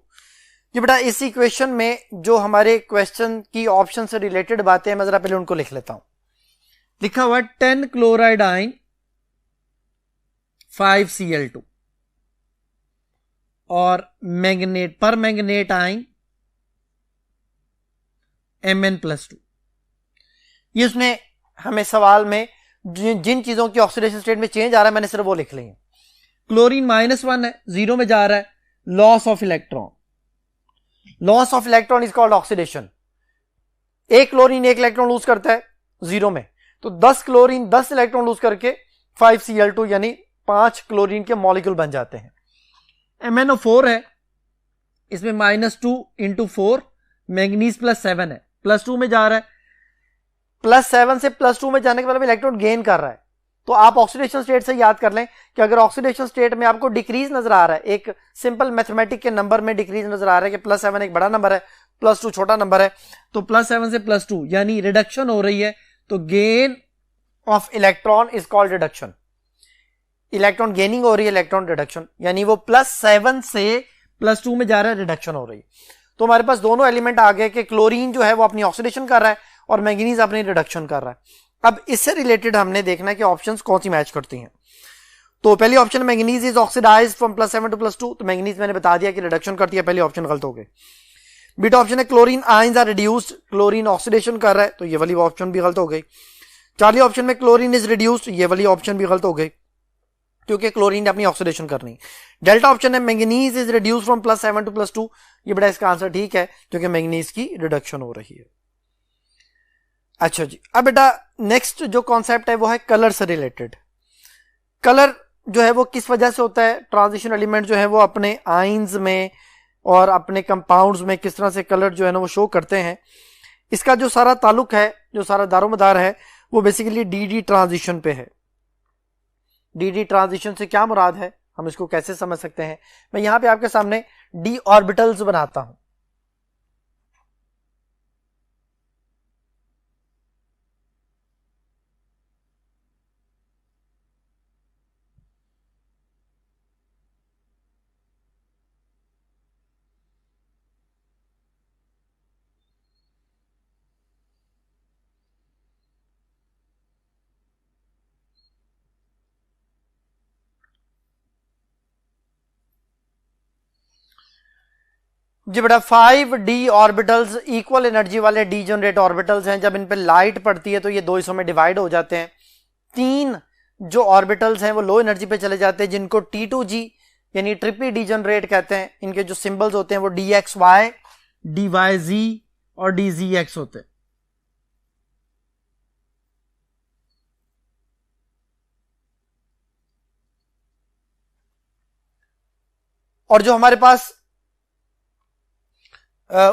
ये बेटा इस इक्वेशन में जो हमारे क्वेश्चन की ऑप्शन से रिलेटेड बातें हैं मैं जरा पहले उनको लिख लेता हूं। लिखा हुआ 10 क्लोराइड आयन 5Cl2 और मैग्नेट पर मैग्नेट आयन Mn + 2। ये उसने हमें सवाल में जिन चीजों की ऑक्सीडेशन स्टेट में चेंज आ रहा है मैंने सिर्फ वो लिख ली है। क्लोरीन -1 है, 0 में जा रहा है, loss of electron, loss of electron is called oxidation. एक क्लोरीन 1 इलेक्ट्रॉन लूज करता है 0 में, तो 10 क्लोरीन 10 इलेक्ट्रॉन लूज करके 5Cl2 यानी 5 क्लोरीन के मॉलिक्यूल बन जाते हैं। MnO4 है, इसमें -2 × 4 मैंगनीज +7 है, +2 में जा रहा है, +7 से +2 में जाने के बाद इलेक्ट्रॉन गेन कर रहा है। तो आप ऑक्सीडेशन स्टेट से याद कर लें कि अगर ऑक्सीडेशन स्टेट में आपको डिक्रीज नजर आ रहा है, एक सिंपल मैथमेटिक के नंबर में डिक्रीज नजर आ रहा है कि +7 एक बड़ा नंबर है, +2 छोटा नंबर है, तो +7 से +2 यानी रिडक्शन हो रही है, तो gain of electron is called reduction. Electron gaining हो रही है, इलेक्ट्रॉन रिडक्शन, यानी वो +7 से +2 में जा रहा है, रिडक्शन हो रही है। तो हमारे पास दोनों एलिमेंट आ गए कि क्लोरीन जो है वो अपनी ऑक्सीडेशन कर रहा है और मैंगनीज अपनी रिडक्शन कर रहा है। अब इससे रिलेटेड हमने देखना है कि ऑप्शंस कौन सी मैच करती हैं। तो पहली option manganese is oxidized from +7 to +2, तो मैंगनीज मैंने बता दिया कि रिडक्शन करती है, पहली ऑप्शन गलत हो गई। बीटा ऑप्शन है chlorine ions are reduced, chlorine oxidation कर रहा है, तो ये वाली ऑप्शन भी गलत हो गई। चार्ली ऑप्शन में क्लोरीन इज रिड्यूस्ड, ये वाली ऑप्शन भी गलत हो गई क्योंकि क्लोरीन ने अपनी ऑक्सीडेशन करनी। डेल्टा ऑप्शन है manganese is reduced from +7 to +2, ये बड़ा इसका आंसर ठीक है क्योंकि मैंगनीज की रिडक्शन हो रही है। अच्छा जी, अब बेटा नेक्स्ट जो कॉन्सेप्ट है वो है कलर से रिलेटेड। कलर जो है वो किस वजह से होता है, ट्रांजिशन एलिमेंट जो है वो अपने आइंस में और अपने कंपाउंड्स में किस तरह से कलर जो है ना वो शो करते हैं। इसका जो सारा ताल्लुक है, जो सारा दारोमदार है, वो बेसिकली डी ट्रांजिशन पे है। डी ट्रांजिशन से क्या मुराद है, हम इसको कैसे समझ सकते हैं। मैं यहां पे आपके सामने डी ऑर्बिटल्स बनाता हूं। जी बेटा 5d ऑर्बिटल्स इक्वल एनर्जी वाले डीजनरेट ऑर्बिटल्स हैं। जब इन पे लाइट पड़ती है तो ये दो हिस्सों में डिवाइड हो जाते हैं। 3 जो ऑर्बिटल्स हैं वो लो एनर्जी पे चले जाते हैं जिनको T2g यानी ट्रिपली डीजनरेट कहते हैं। इनके जो सिंबल्स होते हैं वो dxy, dyz और dzx होते हैं। और जो हमारे पास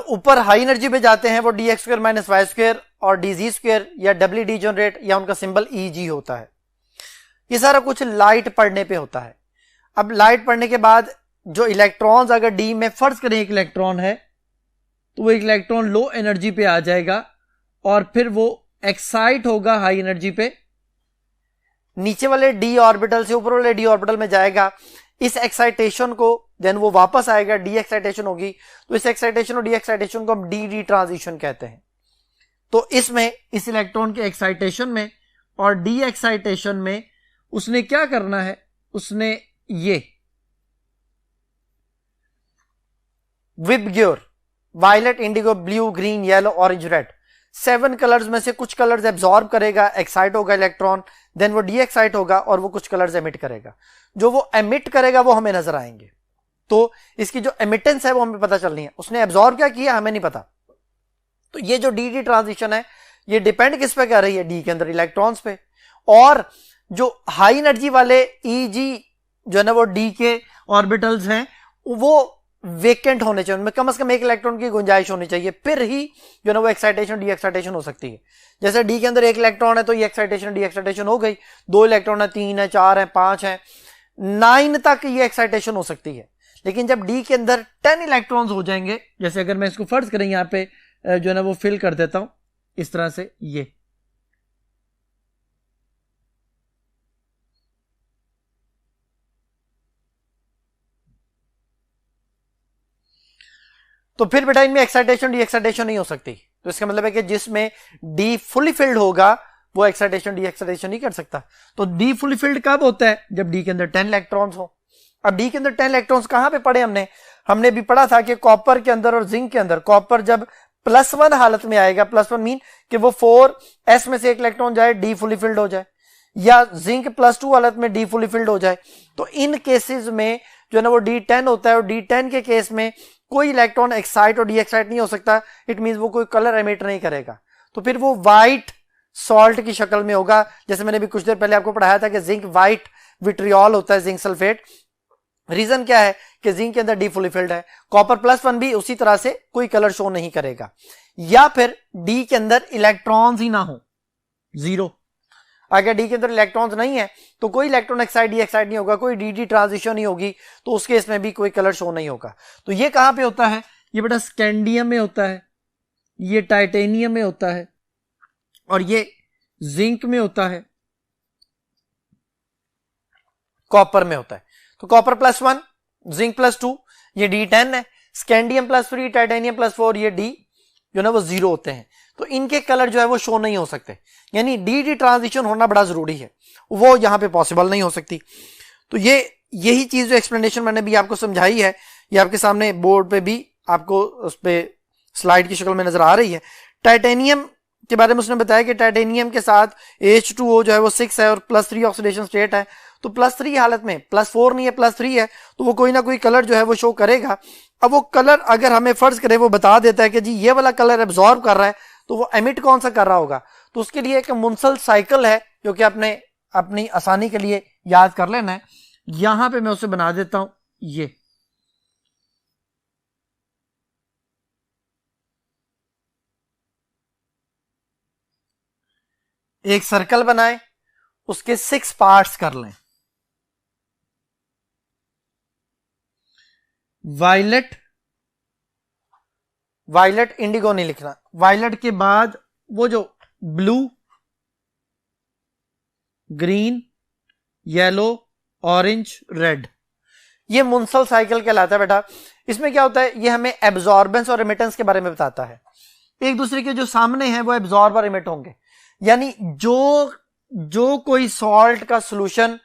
ऊपर हाई एनर्जी पे जाते हैं वो dx² - y² और dz² या डबली डीजनरेट या उनका सिंबल Eg होता है। ये सारा कुछ लाइट पड़ने पे होता है। अब लाइट पड़ने के बाद जो इलेक्ट्रॉन्स, अगर डी में फर्ज करें एक इलेक्ट्रॉन है तो वो इलेक्ट्रॉन लो एनर्जी पे आ जाएगा और फिर वो एक्साइट होगा हाई एनर्जी पे, नीचे वाले डी ऑर्बिटल से ऊपर वाले डी ऑर्बिटल में जाएगा। इस एक्साइटेशन को देन वो वापस आएगा, डी एक्साइटेशन होगी, तो इस एक्साइटेशन और डी एक्साइटेशन को हम डी ट्रांजिशन कहते हैं। तो इसमें इस इलेक्ट्रॉन के एक्साइटेशन में और डी एक्साइटेशन में उसने क्या करना है, उसने ये VIBGYOR violet, indigo, blue, green, yellow, orange, red 7 colours में से कुछ कलर्स एब्जॉर्ब करेगा, एक्साइट होगा इलेक्ट्रॉन, देन वो डी एक्साइट होगा और वो कुछ कलर्स एमिट करेगा। जो वो एमिट करेगा वो हमें नजर आएंगे। तो इसकी जो एमिटेंस है वो हमें पता चलनी है। उसने एब्जॉर्ब क्या किया हमें नहीं पता। तो ये जो डी ट्रांजिशन है ये डिपेंड किस पे कर रही है, डी के अंदर इलेक्ट्रॉन्स पे। और जो हाई एनर्जी वाले Eg जो है ना वो डी के ऑर्बिटल्स हैं वो वेकेंट होने चाहिए, उनमें कम से कम एक इलेक्ट्रॉन की गुंजाइश होनी चाहिए, फिर ही जो ना वो एक्साइटेशन डी एक्साइटेशन हो सकती है। जैसे डी के अंदर एक इलेक्ट्रॉन है तो ये एक्साइटेशन डी एक्साइटेशन हो गई, 2 इलेक्ट्रॉन है, 3 है, 4 है, 5 है, 9 तक ये एक्साइटेशन हो सकती है। लेकिन जब डी के अंदर 10 इलेक्ट्रॉन्स हो जाएंगे, जैसे अगर मैं इसको फर्ज करें यहाँ पे जो है ना वो फिल कर देता हूं इस तरह से, ये तो फिर बेटा इनमें एक्साइटेशन डी एक्साइटेशन नहीं हो सकती। तो इसका मतलब है कि जिसमें डी फुली फिल्ड होगा वो एक्साइटेशन डी एक्साइटेशन नहीं कर सकता। तो डी फुली फिल्ड कब होता है, जब डी के अंदर 10 इलेक्ट्रॉन्स हो। अब डी के अंदर 10 इलेक्ट्रॉन्स कहां पे पढ़े हमने भी पढ़ा था कि कॉपर के अंदर और जिंक के अंदर, कॉपर जब +1 हालत में आएगा, +1 मीन कि वो 4s में से एक इलेक्ट्रॉन जाए डी फुली फिल्ड हो जाए, या जिंक +2 हालत में डी फुली फिल्ड हो जाए। तो इन केसेस में जो है ना वो D10 होता है और D10 के केस में कोई इलेक्ट्रॉन एक्साइट और डी एक्साइट नहीं हो सकता। इट मींस वो कोई कलर एमिट नहीं करेगा, तो फिर वो व्हाइट सॉल्ट की शक्ल में होगा। जैसे मैंने भी कुछ देर पहले आपको पढ़ाया था कि जिंक व्हाइट विट्रियोल होता है, जिंक सल्फेट। रीजन क्या है कि जिंक के अंदर डी फुली फिल्ड है। कॉपर +1 भी उसी तरह से कोई कलर शो नहीं करेगा। या फिर डी के अंदर इलेक्ट्रॉन्स ही ना हो, 0। अगर डी के अंदर इलेक्ट्रॉन्स नहीं है तो कोई इलेक्ट्रॉन एक्साइट डी एक्साइट नहीं होगा, कोई डी ट्रांजिशन नहीं होगी, तो उस केस में भी कोई कलर शो नहीं होगा। तो ये कहां पे होता है, ये बेटा स्कैंडियम में होता है, ये टाइटेनियम में होता है और ये जिंक में होता है, कॉपर में होता है। तो कॉपर +1, जिंक +2, ये D10 है। स्कैंडियम +3, टाइटेनियम +4, ये D जो ना वो 0 होते हैं। तो इनके कलर जो है वो शो नहीं हो सकते, यानी डी ट्रांजिशन होना बड़ा जरूरी है, वो यहां पे पॉसिबल नहीं हो सकती। तो यही चीज जो एक्सप्लेनेशन मैंने भी आपको समझाई है, ये आपके सामने बोर्ड पे भी आपको उस पे स्लाइड की शक्ल में नजर आ रही है। टाइटेनियम के बारे में उसने बताया कि टाइटेनियम के साथ H2O जो है वो 6 है और +3 ऑक्सीडेशन स्टेट है। तो +3 हालत में, +4 नहीं है +3 है, तो वो कोई ना कोई कलर जो है वो शो करेगा। अब वो कलर अगर हमें फर्ज करे वो बता देता है कि जी ये वाला कलर एब्जॉर्ब कर रहा है, तो वो एमिट कौन सा कर रहा होगा। तो उसके लिए एक मुंसल साइकिल है जो कि आपने अपनी आसानी के लिए याद कर लेना है। यहां पे मैं उसे बना देता हूं, ये एक सर्कल बनाए, उसके 6 पार्ट्स कर लें। वायलेट, वायलेट इंडिगो नहीं लिखना, वायलेट के बाद वो जो blue, green, yellow, orange, red, ये मुंसल साइकिल कहलाता है बेटा। इसमें क्या होता है, ये हमें एब्जॉर्बेंस और एमिटेंस के बारे में बताता है। एक दूसरे के जो सामने हैं वो एब्जॉर्ब और एमिट होंगे, यानी जो कोई सॉल्ट का सॉल्यूशन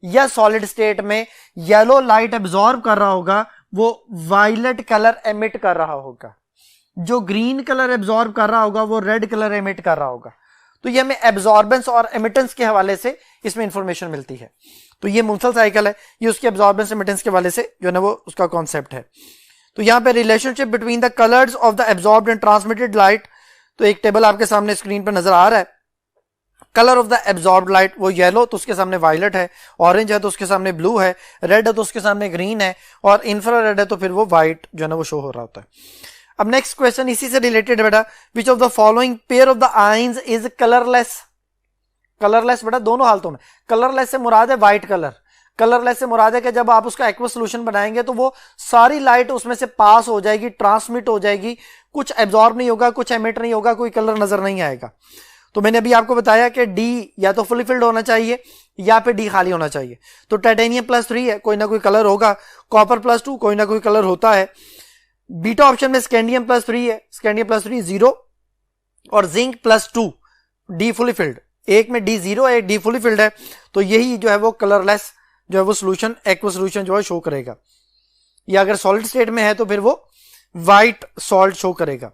या सॉलिड स्टेट में येलो लाइट एब्जॉर्ब कर रहा होगा वो वायलेट कलर एमिट कर रहा होगा, जो ग्रीन कलर एब्जॉर्ब कर रहा होगा वो रेड कलर एमिट कर रहा होगा। तो ये हमें एब्जॉर्बेंस और एमिटेंस के हवाले से इसमें इंफॉर्मेशन मिलती है। तो ये मुंसल साइकिल है, ये उसके एब्जॉर्बेंस एमिटेंस के हवाले से जो है ना वो उसका कॉन्सेप्ट है। तो यहां पे relationship between the colours of the absorbed and transmitted light, तो एक टेबल आपके सामने स्क्रीन पर नजर आ रहा है। Colour of the absorbed light वो येलो तो उसके सामने वायलेट है, ऑरेंज है तो उसके सामने ब्लू है, रेड है तो उसके सामने ग्रीन है, और इंफ्रारेड है तो फिर वो व्हाइट जो है ना वो शो हो रहा होता है। अब नेक्स्ट क्वेश्चन इसी से रिलेटेड है बेटा, विच of the following pair of the ions is colourless. Colourless बेटा दोनों हालतों में, कलरलेस से मुराद है व्हाइट कलर, कलरलेस से मुराद है कि जब आप उसका एक्वस सोल्यूशन बनाएंगे तो वो सारी लाइट उसमें से पास हो जाएगी, ट्रांसमिट हो जाएगी, कुछ एब्जॉर्ब नहीं होगा, कुछ एमिट नहीं होगा, कोई कलर नजर नहीं आएगा। तो मैंने अभी आपको बताया कि डी या तो फुली फिल्ड होना चाहिए या फिर डी खाली होना चाहिए। तो टाइटेनियम +3 है, कोई ना कोई कलर होगा, कॉपर +2 कोई ना कोई कलर होता है, बीटा ऑप्शन में स्कैंडियम +3 है, स्कैंडियम +3 0, और जिंक +2 डी फुली फिल्ड, एक में डी 0 है, एक डी फुली फिल्ड है। तो यही जो है वो कलरलेस जो है वो सोल्यूशन, एक्वस सोल्यूशन जो है शो करेगा। या अगर सॉलिड स्टेट में है तो फिर वो व्हाइट सॉल्ट शो करेगा।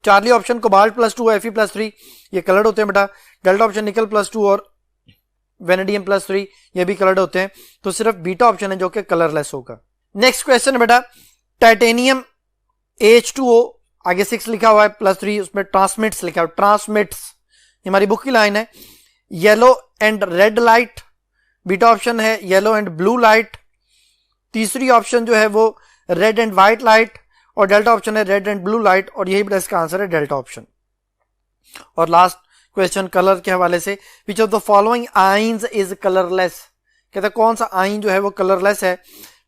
चार्ली ऑप्शन कोबाल्ट +2, Fe+3 ये कलर्ड होते हैं बेटा। डेल्टा ऑप्शन निकल +2 और वेनेडियम +3 ये भी कलर्ड होते हैं। तो सिर्फ बीटा ऑप्शन है जो कि कलरलेस होगा। नेक्स्ट क्वेश्चन है बेटा, टाइटेनियम H2O आगे 6 लिखा हुआ है, +3 उसमें ट्रांसमिट्स लिखा हुआ है, ट्रांसमिट्स हमारी बुक की लाइन है। Yellow and red light, beta option है येलो एंड ब्लू लाइट। तीसरी ऑप्शन जो है वो रेड एंड व्हाइट लाइट, और डेल्टा ऑप्शन है रेड एंड ब्लू लाइट, और यही बेटा इसका आंसर है डेल्टा ऑप्शन। और लास्ट क्वेश्चन कलर के हवाले से, विच of the following ions is colourless, कहता कौन सा आइन जो है वो कलरलेस है।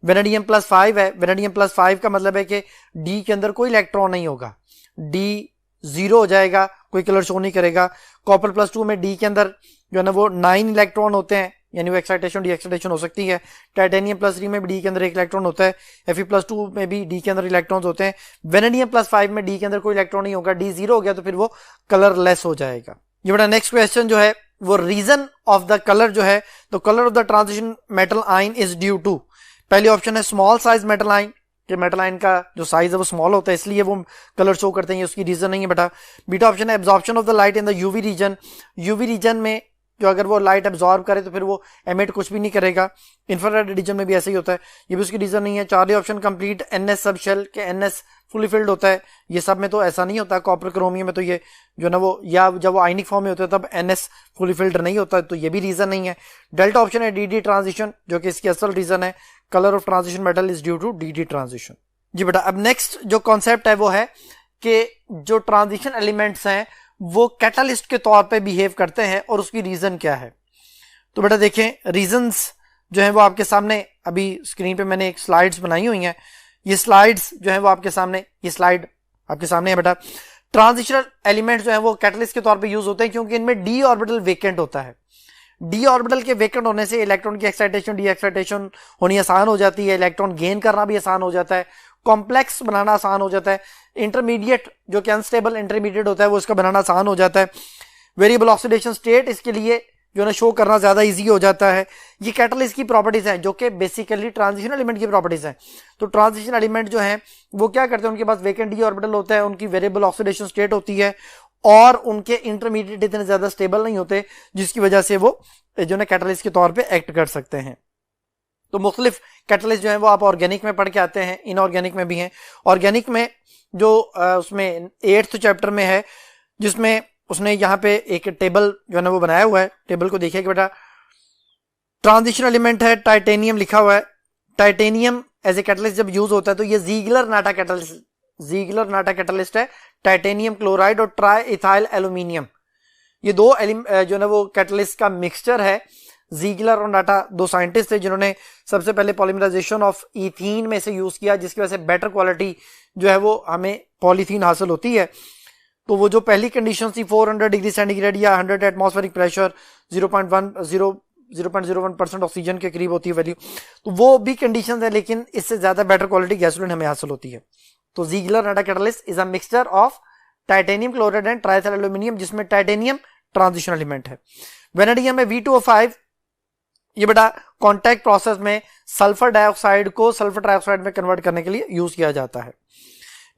वेनेडियम +5 है, वेनेडियम +5 का मतलब है कि डी के अंदर कोई इलेक्ट्रॉन नहीं होगा, डी 0 हो जाएगा, कोई कलर शो नहीं करेगा। कॉपर +2 में डी के अंदर जो है ना वो 9 इलेक्ट्रॉन होते हैं, यानी वो एक्साइटेशन डी एक्साइटेशन हो सकती है। टाइटेनियम +3 में भी डी के अंदर 1 इलेक्ट्रॉन होता है, Fe+2 में भी डी के अंदर इलेक्ट्रॉन्स होते हैं। वेनेडियम +5 में डी के अंदर कोई इलेक्ट्रॉन नहीं होगा, डी 0 हो गया तो फिर वो कलरलेस हो जाएगा। ये बड़ा नेक्स्ट क्वेश्चन जो है वो रीजन ऑफ द कलर जो है, तो colour of the transition metal ion is due to, पहली ऑप्शन है स्मॉल साइज मेटल आयन, कि मेटल आयन का जो साइज है वो स्मॉल होता है इसलिए वो कलर शो करते हैं, उसकी रीजन नहीं है बेटा। बीटा ऑप्शन है absorption of the light in the UV region, UV region में जो अगर वो लाइट एब्जॉर्ब करे तो फिर वो एमिट कुछ भी नहीं करेगा। इंफ्रारेड रीजन में भी ऐसे ही होता है, ये भी उसकी रीजन नहीं है। Charlie option complete NS sub shell के NS फुली फिल्ड होता है, ये सब में तो ऐसा नहीं होता। कॉपर क्रोमियम में तो ये जो ना वो, या जब वो आयनिक फॉर्म में होता है तब NS फुली फिल्ड नहीं होता, तो ये भी रीजन नहीं है। डेल्टा ऑप्शन है DD ट्रांजिशन, जो कि इसकी असल रीजन है, colour of transition metal is due to DD transition. जी बेटा, अब नेक्स्ट जो कॉन्सेप्ट है वो है कि जो ट्रांजिशन एलिमेंट्स हैं वो कैटालिस्ट के तौर पे बिहेव करते हैं और उसकी रीजन क्या है। तो बेटा देखें, रीजंस जो है वो आपके सामने अभी स्क्रीन पे मैंने एक स्लाइड्स बनाई हुई हैं, ये स्लाइड्स जो है वो आपके सामने, ये स्लाइड आपके सामने है बेटा। ट्रांजिशनल एलिमेंट जो है वो कैटलिस्ट के तौर पे यूज होते हैं क्योंकि इनमें डी ऑर्बिटल वेकेंट होता है। डी ऑर्बिटल के वेकेंट होने से इलेक्ट्रॉन की एक्साइटेशन डी एक्साइटेशन होनी आसान हो जाती है, इलेक्ट्रॉन गेन करना भी आसान हो जाता है, कॉम्प्लेक्स बनाना आसान हो जाता है, इंटरमीडिएट जो कि अनस्टेबल इंटरमीडिएट होता है वो इसका बनाना आसान हो जाता है, वेरिएबल ऑक्सीडेशन स्टेट इसके लिए जो है शो करना ज्यादा इजी हो जाता है। ये कैटलिस्ट की प्रॉपर्टीज हैं जो कि बेसिकली ट्रांजिशन एलिमेंट की प्रॉपर्टीज हैं। तो ट्रांजिशन एलिमेंट जो हैं वो क्या करते हैं, उनके पास वेकेंट डी ऑर्बिटल होता है, उनकी वेरिएबल ऑक्सीडेशन स्टेट होती है और उनके इंटरमीडिएट इतने ज्यादा स्टेबल नहीं होते जिसकी वजह से वो जो है कैटलिस्ट के तौर पे एक्ट कर सकते हैं। तो मुख्तलिफ कैटलिस्ट जो है वो आप ऑर्गेनिक में पढ़ के आते हैं, इनऑर्गेनिक में भी हैं। ऑर्गेनिक में जो उसमें 8th चैप्टर में है जिसमें उसने यहाँ पे एक टेबल जो है ना वो बनाया हुआ है। टेबल को देखिए कि बेटा ट्रांजिशन एलिमेंट है, टाइटेनियम लिखा हुआ है। टाइटेनियम एज ए कैटलिस्ट जब यूज होता है तो ये जीगलर नाटा कैटलिस्ट है। टाइटेनियम क्लोराइड और ट्राई इथाइल एल्यूमिनियम, ये दो जो है ना वो कैटलिस्ट का मिक्सचर है। जीगलर और नाटा दो साइंटिस्ट थे जिन्होंने सबसे पहले पॉलीमराइजेशन ऑफ इथीन में से यूज किया, जिसकी वजह से बेटर क्वालिटी जो है वो हमें पॉलीथीन हासिल होती है। तो वो जो पहली कंडीशन थी 400 डिग्री सेंटीग्रेड या 100 एटमॉस्फेरिक प्रेशर 0.01% ऑक्सीजन के करीब होती है वैल्यू, तो वो भी कंडीशन है लेकिन इससे ज्यादा बेटर क्वालिटी गैसोलीन हमें हासिल होती है। तो Ziegler Natta catalyst is a mixture of titanium chloride and triethyl aluminium जिसमें टाइटेनियम ट्रांजिशन एलिमेंट है। वेनेडियम में V2O5, ये बेटा कॉन्टैक्ट प्रोसेस में सल्फर डाइऑक्साइड को सल्फर ट्राइऑक्साइड में कन्वर्ट करने के लिए यूज किया जाता है।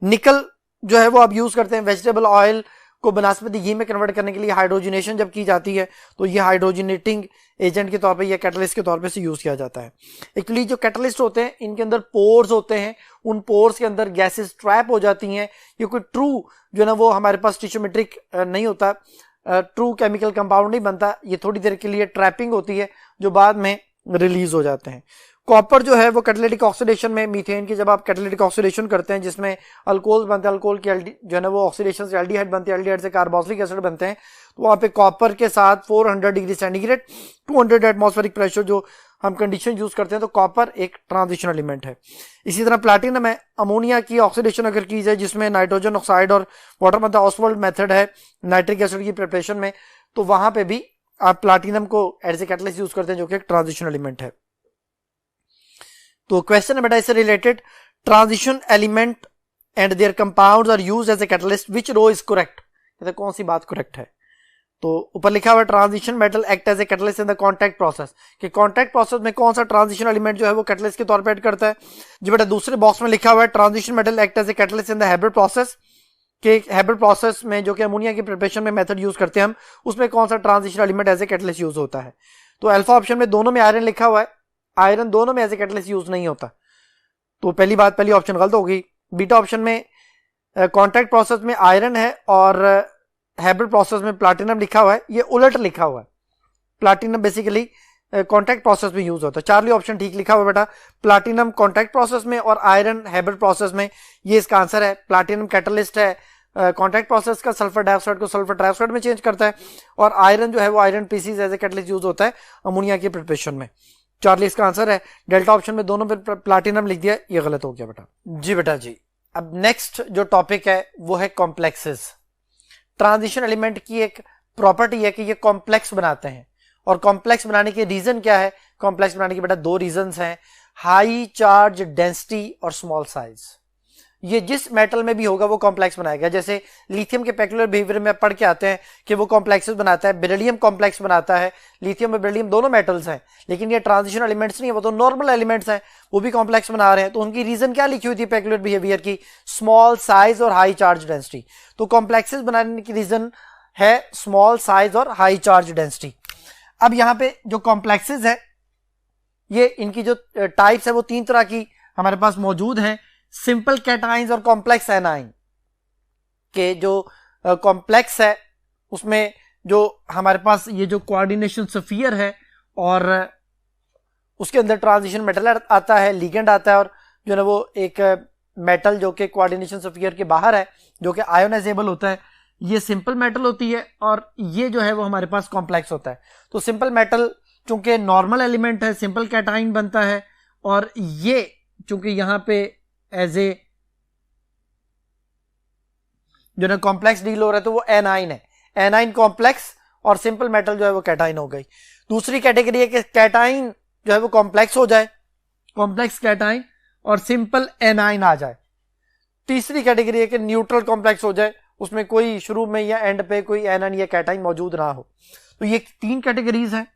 निकल जो है वो आप यूज करते हैं वेजिटेबल ऑयल को बनस्पति घी में कन्वर्ट करने के लिए। हाइड्रोजनेशन जब की जाती है तो ये हाइड्रोजनेटिंग एजेंट के तौर पे या कैटलिस्ट के तौर पे से यूज किया जाता है। एक्चुअली जो कैटलिस्ट होते हैं इनके अंदर पोर्स होते हैं, उन पोर्स के अंदर गैसेस ट्रैप हो जाती हैं। ये कोई ट्रू जो है ना वो हमारे पास टिश्यूमेट्रिक नहीं होता, ट्रू केमिकल कंपाउंड नहीं बनता, ये थोड़ी देर के लिए ट्रैपिंग होती है जो बाद में रिलीज हो जाते हैं। कॉपर जो है वो कैटालिटिक ऑक्सीडेशन में मीथेन की जब आप कैटालिटिक ऑक्सीडेशन करते हैं जिसमें अल्कोहल बनते हैं, अल्कोहल की जो है ना वो ऑक्सीडेशन से एल्डिहाइड बनते हैं, एल्डिहाइड से कार्बोक्सिलिक एसिड बनते हैं, तो वहां पे कॉपर के साथ 400 डिग्री सेंटीग्रेड 200 एटमॉस्फेरिक प्रेशर जो हम कंडीशन यूज करते हैं, तो कॉपर एक ट्रांजिशन एलिमेंट है। इसी तरह प्लैटिनम है, अमोनिया की ऑक्सीडेशन अगर की जाए जिसमें नाइट्रोजन ऑक्साइड और वाटर मतलब ऑसवाल्ड मेथड है नाइट्रिक एसिड की प्रिपरेशन में, तो वहां पे भी आप प्लैटिनम को एज ए कैटलिस्ट यूज करते हैं जो कि एक ट्रांजिशन एलिमेंट है। तो क्वेश्चन है बेटा इससे related, transition element and their compounds are used as a catalyst, which row is correct, कहते कौन सी बात करेक्ट है। तो ऊपर लिखा हुआ है transition metal act as a catalyst in the contact process, कि कांटेक्ट प्रोसेस में कौन सा ट्रांजिशन एलिमेंट जो है वो कैटलिस्ट के तौर पर ऐड करता है। जो बेटा दूसरे बॉक्स में लिखा हुआ है transition metal act as a catalyst in the hybrid process, के हाइब्रिड प्रोसेस में जो कि अमोनिया की प्रिपरेशन में मेथड यूज करते हैं हम, उसमें कौन सा transition element as a catalyst use होता है। तो अल्फा ऑप्शन में दोनों में आयरन लिखा हुआ है, आयरन दोनों में एज ए कैटलिस्ट यूज नहीं होता, तो पहली ऑप्शन गलत होगी। बीटा ऑप्शन में कॉन्टैक्ट प्रोसेस में आयरन है और हाइब्रिड प्रोसेस में प्लैटिनम लिखा हुआ है, ये उलट लिखा हुआ है। प्लैटिनम बेसिकली कॉन्टैक्ट प्रोसेस में यूज होता है। चार्ली ऑप्शन ठीक लिखा हुआ बेटा, प्लैटिनम कॉन्टैक्ट प्रोसेस में और आयरन हाइब्रिड प्रोसेस में, ये इसका आंसर है। प्लैटिनम कैटलिस्ट है कॉन्टैक्ट प्रोसेस का, सल्फर डाइऑक्साइड को सल्फर ट्राइऑक्साइड में चेंज करता है, और आयरन जो है वो iron pieces as a catalyst use होता है अमोनिया की प्रिपरेशन में। चार्ली इसका आंसर है। डेल्टा ऑप्शन में दोनों पे प्लैटिनम लिख दिया, ये गलत हो गया बेटा। जी बेटा जी, अब नेक्स्ट जो टॉपिक है वो है कॉम्प्लेक्सेस। ट्रांजिशन एलिमेंट की एक प्रॉपर्टी है कि ये कॉम्प्लेक्स बनाते हैं, और कॉम्प्लेक्स बनाने के रीजन क्या है। कॉम्प्लेक्स बनाने के बेटा दो रीजंस हैं, हाई चार्ज डेंसिटी और स्मॉल साइज। ये जिस मेटल में भी होगा वो कॉम्प्लेक्स बनाएगा। जैसे लिथियम के पेक्युलर बिहेवियर में पढ़ के आते हैं कि वो कॉम्प्लेक्सेस बनाता है, बेरिलियम कॉम्प्लेक्स बनाता है। लिथियम और बेरिलियम दोनों मेटल्स हैं, लेकिन ये ट्रांजिशन एलिमेंट्स नहीं है, वो तो नॉर्मल एलिमेंट्स हैं, वो भी कॉम्प्लेक्स बना रहे हैं। तो उनकी रीजन क्या लिखी हुई थी पेक्युलर बिहेवियर की, स्मॉल साइज और हाई चार्ज डेंसिटी। तो कॉम्प्लेक्सेस बनाने की रीजन है स्मॉल साइज और हाई चार्ज डेंसिटी। अब यहाँ पे जो कॉम्प्लेक्सेस है, ये इनकी जो टाइप्स है वो तीन तरह की हमारे पास मौजूद हैं, सिंपल कैटाइंस और कॉम्प्लेक्स एनाइन। के जो कॉम्प्लेक्स है उसमें जो हमारे पास ये जो कोऑर्डिनेशन स्फीयर है और उसके अंदर ट्रांजिशन मेटल आता है, लिगेंड आता है, और जो है वो एक मेटल जो कि कोऑर्डिनेशन स्फीयर के बाहर है जो कि आयोनाइजेबल होता है, ये सिंपल मेटल होती है, और ये जो है वो हमारे पास कॉम्प्लेक्स होता है। तो सिंपल मेटल चूंकि नॉर्मल एलिमेंट है, सिंपल कैटाइन बनता है, और ये चूंकि यहां पे एज ए जो ना कॉम्प्लेक्स डील हो रहा है तो वो एनाइन है, एनाइन कॉम्प्लेक्स, और सिंपल मेटल जो है वो कैटाइन हो गई। दूसरी कैटेगरी है कि कैटाइन जो है वो कॉम्प्लेक्स हो जाए, कॉम्प्लेक्स कैटाइन, और सिंपल एनाइन आ जाए। तीसरी कैटेगरी है कि न्यूट्रल कॉम्प्लेक्स हो जाए, उसमें कोई शुरू में या एंड पे कोई एनाइन या कैटाइन मौजूद ना हो। तो ये 3 कैटेगरीज हैं।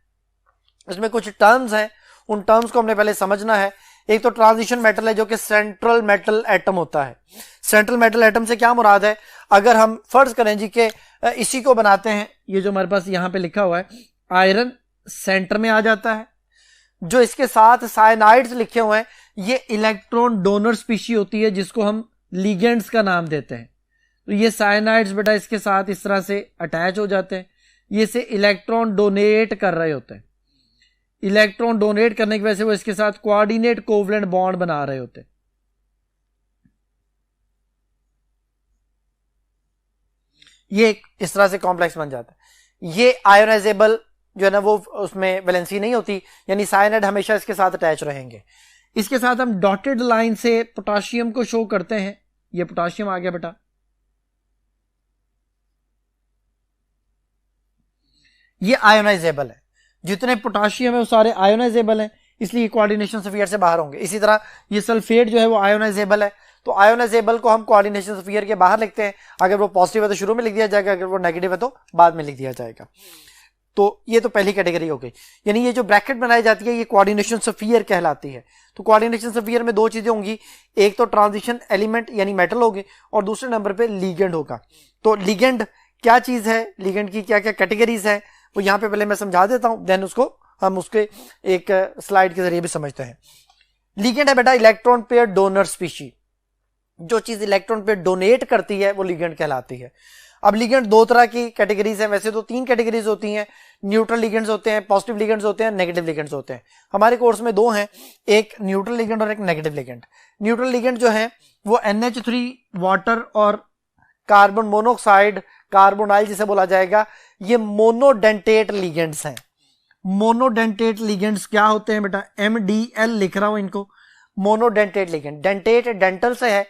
इसमें कुछ टर्म्स हैं, उन टर्म्स को हमने पहले समझना है। एक तो ट्रांजिशन मेटल है जो कि सेंट्रल मेटल एटम होता है। सेंट्रल मेटल एटम से क्या मुराद है, अगर हम फर्ज करें जी के इसी को बनाते हैं, ये जो हमारे पास यहां पे लिखा हुआ है आयरन सेंटर में आ जाता है, जो इसके साथ साइनाइड्स लिखे हुए हैं ये इलेक्ट्रॉन डोनर स्पीशी होती है जिसको हम लिगेंड्स का नाम देते हैं। तो ये साइनाइड्स बेटा इसके साथ इस तरह से अटैच हो जाते हैं, ये इसे इलेक्ट्रॉन डोनेट कर रहे होते हैं। इलेक्ट्रॉन डोनेट करने की वजह से वो इसके साथ कोऑर्डिनेट कोवलेंट बॉन्ड बना रहे होते हैं। ये इस तरह से कॉम्प्लेक्स बन जाता है। ये आयोनाइजेबल जो है ना वो उसमें वैलेंसी नहीं होती, यानी साइनाइड हमेशा इसके साथ अटैच रहेंगे। इसके साथ हम डॉटेड लाइन से पोटाशियम को शो करते हैं। ये पोटाशियम आ गया बेटा, ये आयोनाइजेबल है। जितने पोटाशियम है वो सारे आयोनाइजेबल हैं, इसलिए कोऑर्डिनेशन स्फीयर से बाहर होंगे। इसी तरह ये सल्फेट जो है वो आयोनाइजेबल है, तो आयोनाइजेबल को हम कोऑर्डिनेशन स्फीयर के बाहर लिखते हैं। अगर वो पॉजिटिव है तो शुरू में लिख दिया जाएगा, अगर वो नेगेटिव है तो बाद में लिख दिया जाएगा। तो ये तो पहली कैटेगरी हो गई, यानी ये जो ब्रैकेट बनाई जाती है ये कोऑर्डिनेशन स्फीयर कहलाती है। तो कोऑर्डिनेशन स्फीयर में 2 चीजें होंगी, एक तो ट्रांजिशन एलिमेंट यानी मेटल होगी, और दूसरे नंबर पे लिगेंड होगा। तो लिगेंड क्या चीज है, लिगेंड की क्या क्या कैटेगरीज है वो यहां पे पहले मैं समझा देता हूं, देन उसको हम उसके एक स्लाइड के जरिए भी समझते हैं। लिगेंड है बेटा इलेक्ट्रॉन पेयर डोनर स्पीशी, जो चीज इलेक्ट्रॉन पेयर डोनेट करती है वो लिगेंड कहलाती है। अब लिगेंड 2 तरह की कैटेगरीज हैं, वैसे तो 3 कैटेगरीज होती हैं, न्यूट्रल लिगेंड्स होते हैं, पॉजिटिव लिगेंड्स होते हैं, नेगेटिव लिगेंड्स होते हैं। हमारे कोर्स में 2 हैं, एक न्यूट्रल लिगेंड और एक नेगेटिव लिगेंड। न्यूट्रल लिगेंड जो है वो NH3 वाटर और कार्बन मोनोऑक्साइड, कार्बोनाइल जिसे बोला जाएगा, ये मोनोडेंटेट लिगेंड्स हैं। मोनोडेंटेट लिगेंड्स क्या होते हैं बेटा, MDL लिख रहा हूं इनको, मोनोडेंटेट लिगेंड। डेंटेट डेंटल से है,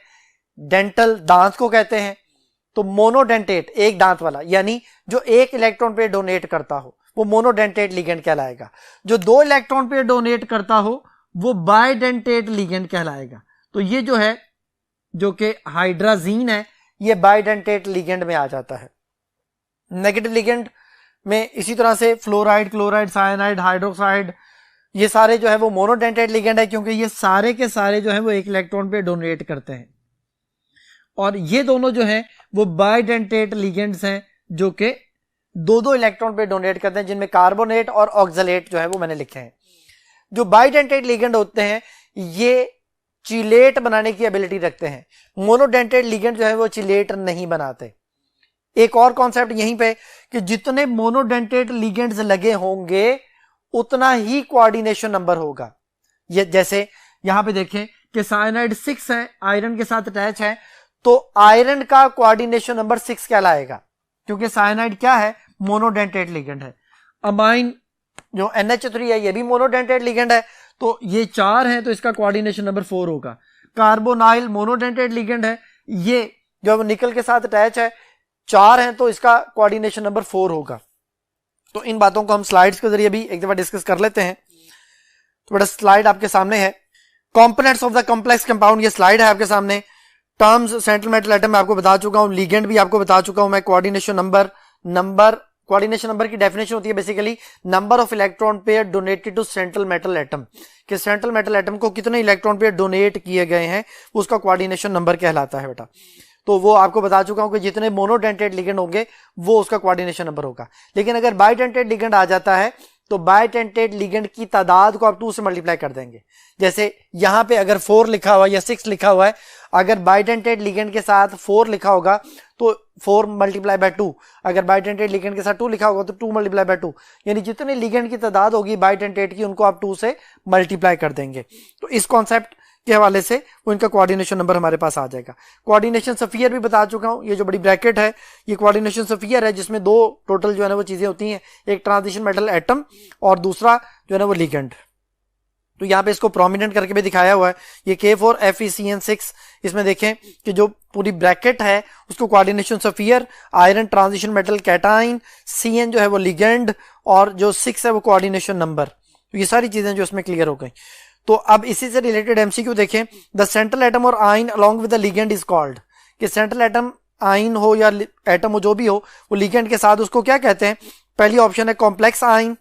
डेंटल दांत को कहते हैं, तो मोनोडेंटेट एक दांत वाला, यानी जो एक इलेक्ट्रॉन पे डोनेट करता हो वो मोनोडेंटेट लिगेंड कहलाएगा। जो 2 इलेक्ट्रॉन पे डोनेट करता हो वो बाइडेंटेट लिगेंड कहलाएगा। तो ये जो है जो कि हाइड्राजीन है ये बाइडेंटेट लिगेंड में आ जाता है। नेगेटिव लिगेंड में इसी तरह से फ्लोराइड, क्लोराइड, साइनाइड, हाइड्रोक्साइड, ये सारे जो है वो मोनोडेंटेट लिगेंड है, क्योंकि ये सारे के सारे जो है वो एक इलेक्ट्रॉन पे डोनेट करते हैं। और ये दोनों जो हैं वो बाइडेंटेट लिगेंड्स हैं जो कि 2-2 इलेक्ट्रॉन पे डोनेट करते हैं, जिनमें कार्बोनेट और ऑक्सलेट जो है वो मैंने लिखे हैं। जो बाइडेंटेट लिगेंड होते हैं ये चिलेट बनाने की एबिलिटी रखते हैं, मोनोडेंटेट लिगेंड जो है वो चिलेट नहीं बनाते। एक और कॉन्सेप्ट यहीं पे कि जितने मोनोडेंटेट लिगेंड्स लगे होंगे उतना ही कोऑर्डिनेशन नंबर होगा। ये जैसे यहां पे देखें कि साइनाइड 6 है, आयरन के साथ अटैच है, तो आयरन का कोऑर्डिनेशन नंबर 6 कहलाएगा, क्योंकि साइनाइड क्या है, मोनोडेंटेट लिगेंड है। अमाइन जो NH3 है ये भी मोनोडेंटेट लिगेंड है, तो ये 4 है तो इसका कोऑर्डिनेशन नंबर 4 होगा। कार्बोनाइल मोनोडेंटेट लिगेंड है, ये जो निकल के साथ अटैच है, 4 है तो इसका कोऑर्डिनेशन नंबर 4 होगा। तो इन बातों को हम स्लाइड्स के जरिए भी एक दफा डिस्कस कर लेते हैं। तो बड़ा स्लाइड आपके सामने है, components of the complex compound, ये स्लाइड है आपके सामने। टर्म्स सेंट्रल मेटल एटम में आपको बता चुका हूं, लिगेंड भी आपको बता चुका हूं मैं, कोऑर्डिनेशन नंबर कोऑर्डिनेशन नंबर की डेफिनेशन होती है basically number of electron pair donated to central metal atom, कि सेंट्रल मेटल एटम को कितने इलेक्ट्रॉन पेयर डोनेट किए गए हैं उसका कोऑर्डिनेशन नंबर कहलाता है बेटा। तो वो आपको बता चुका हूं कि जितने मोनोडेंटेट लिगेंड होंगे वो उसका कोऑर्डिनेशन नंबर होगा। लेकिन अगर बाइडेंटेट लिगेंड आ जाता है तो बाइडेंटेट लिगेंड की तादाद को आप 2 से मल्टीप्लाई कर देंगे। जैसे यहां पे अगर 4 लिखा हुआ है या 6 लिखा हुआ है, अगर बाइडेंटेट लिगेंड के साथ 4 लिखा होगा तो 4 मल्टीप्लाई बाय 2, अगर बाइडेंटेट लिगेंड के साथ 2 लिखा होगा तो 2 मल्टीप्लाई बाय 2, यानी जितने लिगेंड की तादाद होगी बाइडेंटेट की उनको आप 2 से मल्टीप्लाई कर देंगे। तो इस कॉन्सेप्ट के हवाले से वो इनका कोऑर्डिनेशन नंबर हमारे पास आ जाएगा। कोऑर्डिनेशन स्फीयर भी बता चुका हूं, ये जो बड़ी ब्रैकेट है ये कोऑर्डिनेशन स्फीयर है, जिसमें 2 टोटल जो है ना वो चीजें होती हैं, एक ट्रांजिशन मेटल एटम और दूसरा जो है ना वो लिगेंड। तो यहाँ पे इसको प्रोमिनेंट करके भी दिखाया हुआ है। ये K4FeCN6, इसमें देखें कि जो पूरी ब्रैकेट है उसको coordination sphere, iron transition metal cation, CN जो है वो लिगेंड, और जो 6 है वो कोऑर्डिनेशन नंबर। तो ये सारी चीजें जो इसमें क्लियर हो गई। तो अब इसी से रिलेटेड MCQ देखें, द सेंट्रल एटम और ion along with the ligand is called, कि सेंट्रल एटम आयन हो या एटम हो जो भी हो, वो लिगेंड के साथ उसको क्या कहते हैं? पहली ऑप्शन है कॉम्प्लेक्स आयन,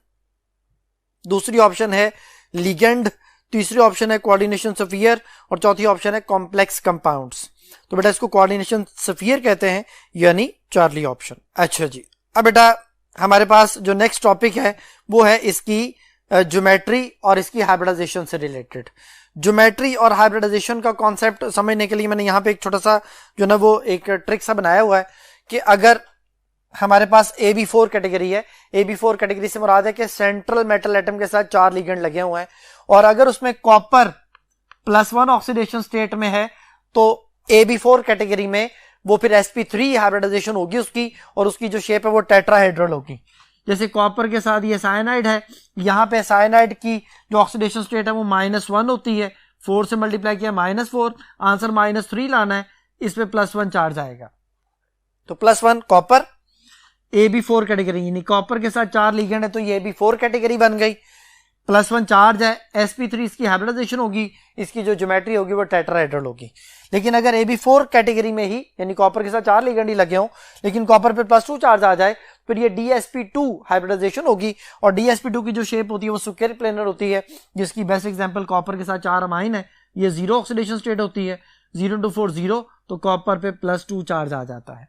दूसरी ऑप्शन है लिगेंड, तीसरी ऑप्शन है कोऑर्डिनेशन सफियर, और चौथी ऑप्शन है कॉम्प्लेक्स कंपाउंड्स। तो बेटा इसको कोऑर्डिनेशन सफियर कहते हैं, यानी चार्ली ऑप्शन। अच्छा जी, अब बेटा हमारे पास जो नेक्स्ट टॉपिक है वो है इसकी ज्योमेट्री और इसकी हाइब्रिडाइजेशन से रिलेटेड। ज्योमेट्री और हाइब्रिडाइजेशन का कॉन्सेप्ट समझने के लिए मैंने यहाँ पे एक छोटा सा जो ना वो एक ट्रिक सा बनाया हुआ है कि अगर हमारे पास AB4 कैटेगरी है, AB4 कैटेगरी से मुराद है कि सेंट्रल मेटल एटम के साथ 4 लिगेंड लगे हुए हैं, और अगर उसमें कॉपर +1 ऑक्सीडेशन स्टेट में है तो AB4 कैटेगरी में वो फिर sp3 हाइब्रिडाइजेशन होगी उसकी, और उसकी जो शेप है वो टेट्राहेड्रल होगी। जैसे कॉपर के साथ ये साइनाइड है, यहाँ पे साइनाइड की जो ऑक्सीडेशन स्टेट है वो -1 होती है, 4 से मल्टीप्लाई किया -4, आंसर -3 लाना है, इस पे +1 चार्ज आएगा। तो +1 कॉपर, AB4 कैटेगरी, यानी कॉपर के साथ 4 लिगेंड है तो ये AB4 कैटेगरी बन गई, +1 चार्ज है, sp3 इसकी हाइब्रिडाइजेशन होगी, इसकी जो ज्योमेट्री होगी वो टेट्राहेड्रल होगी। लेकिन अगर AB4 कैटेगरी में ही, यानी कॉपर के साथ 4 लिगेंड ही लगे हों, लेकिन कॉपर पे +2 चार्ज आ जाए, फिर ये DsP2 हाइब्रिडाइजेशन होगी, और DsP2 की जो शेप होती है वो सुकेर प्लेनर होती है, जिसकी बेस्ट एग्जांपल कॉपर के साथ 4 अमाइन है, ये 0 ऑक्सीडेशन स्टेट होती है, 0 × 4 0, तो कॉपर पे +2 चार्ज आ जाता है।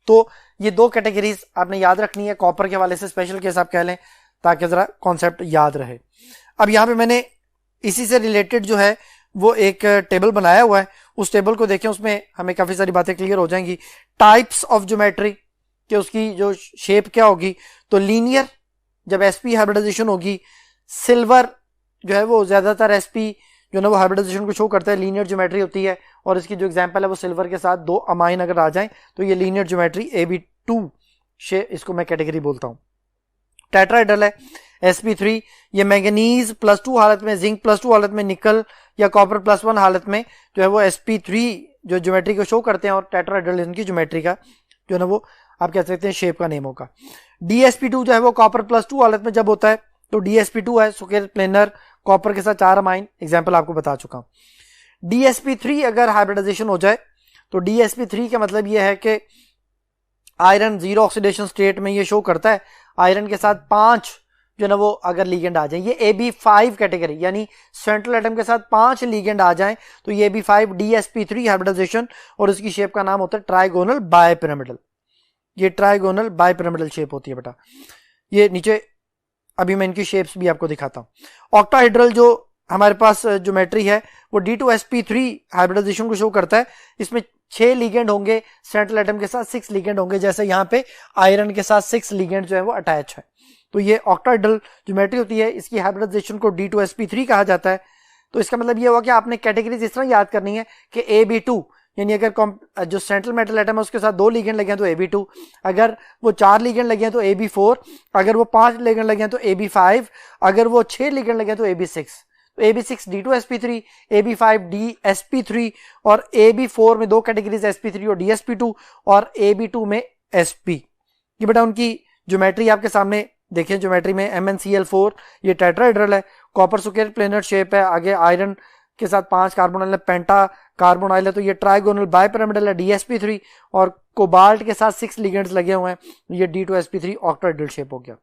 तो ये दो कैटेगरीज आपने याद रखनी है, कॉपर के हवाले से स्पेशल केस आप कह लें ताकि जरा कॉन्सेप्ट याद रहे। अब यहाँ पे मैंने इसी से रिलेटेड जो है वो एक टेबल बनाया हुआ है, उस टेबल को देखें, उसमें हमें काफी सारी बातें क्लियर हो जाएंगी। टाइप्स ऑफ ज्योमेट्री, कि उसकी जो शेप क्या होगी, तो लीनियर जब sp हाइब्रिडाइजेशन होगी, सिल्वर जो है वो ज्यादातर sp जो ना वो हाइब्रिडाइजेशन को शो करता है, लीनियर ज्योमेट्री होती है, और इसकी जो एग्जांपल है वो सिल्वर के साथ 2 अमाइन अगर आ जाएं तो ये लीनियर ज्योमेट्री AB2 शेप, इसको मैं कैटेगरी बोलता हूं। टेट्राहेड्रल है sp3, ये मैंगनीज +2 हालत में, जिंक +2 हालत में, निकल या कॉपर +1 हालत में जो है वो sp3 जो ज्योमेट्री को शो करते हैं, और टेट्राहेड्रल इनकी ज्योमेट्री का जो है ना वो आप कह सकते हैं शेप का नेम होगा। DsP2 जो है वो कॉपर +2 हालत में जब होता है तो DsP2 है, सुकेर प्लेनर, कॉपर के साथ 4 अमाइन, एग्जाम्पल आपको बता चुका हूं। DsP3 अगर हाइब्रिडाइजेशन हो जाए तो DsP3 का मतलब यह है कि आयरन 0 ऑक्सीडेशन स्टेट में ये शो करता है, आयरन के साथ 5 जो ना वो अगर लीगेंड आ जाए, ये AB5 कैटेगरी, यानी सेंट्रल एटम के साथ 5 लीगेंड आ जाएं तो ये AB5 DsP3 हाइब्रिडाइजेशन, और इसकी शेप का नाम होता है ट्राइगोनल बायपिरामिडल। ये ट्राइगोनल बायपिरामिडल शेप होती है बेटा। ये नीचे अभी मैं इनकी शेप्स भी आपको दिखाता हूं। ऑक्टाहेड्रल जो हमारे पास ज्योमेट्री है वो D2sp3 हाइब्रिडाइजेशन को शो करता है, इसमें 6 लिगेंड होंगे, सेंट्रल एटम के साथ 6 लिगेंड होंगे, जैसे यहाँ पे आयरन के साथ 6 लिगेंड जो है वो अटैच है। तो ये ऑक्टाहेड्रल ज्योमेट्री होती है, इसकी हाइब्रिडाइजेशन को D2sp3 कहा जाता है। तो इसका मतलब ये हुआ कि आपने कैटेगरीज इस तरह याद करनी है कि AB2, यानी अगर जो सेंट्रल मेटल एटम है उसके साथ 2 लिगेंड लगे हैं तो AB2, अगर वो 4 लिगेंड लगे हैं तो AB4, अगर वो 5 लिगेंड लगे हैं तो AB5, अगर वो 6 लिगेंड लगे हैं तो AB6। तो AB6 D2sp3, AB5 DsP3, और AB4 में 2 कैटेगरीज sp3 और DsP2, और AB2 में sp। ये बेटा उनकी ज्योमेट्री आपके सामने देखें, ज्योमेट्री में MnCl4 ये टेट्राहेड्रल है, कॉपर सुकेर प्लेनर शेप है, आगे आयरन के साथ 5 कार्बोनाइल है, पेंटा कार्बोनाइल है, तो ये ट्राइगोनल बायपिरामिडल है DsP3, और कोबाल्ट के साथ 6 लिगेंड्स लगे हुए हैं, ये D2sp3 ऑक्टाहेड्रल शेप हो गया।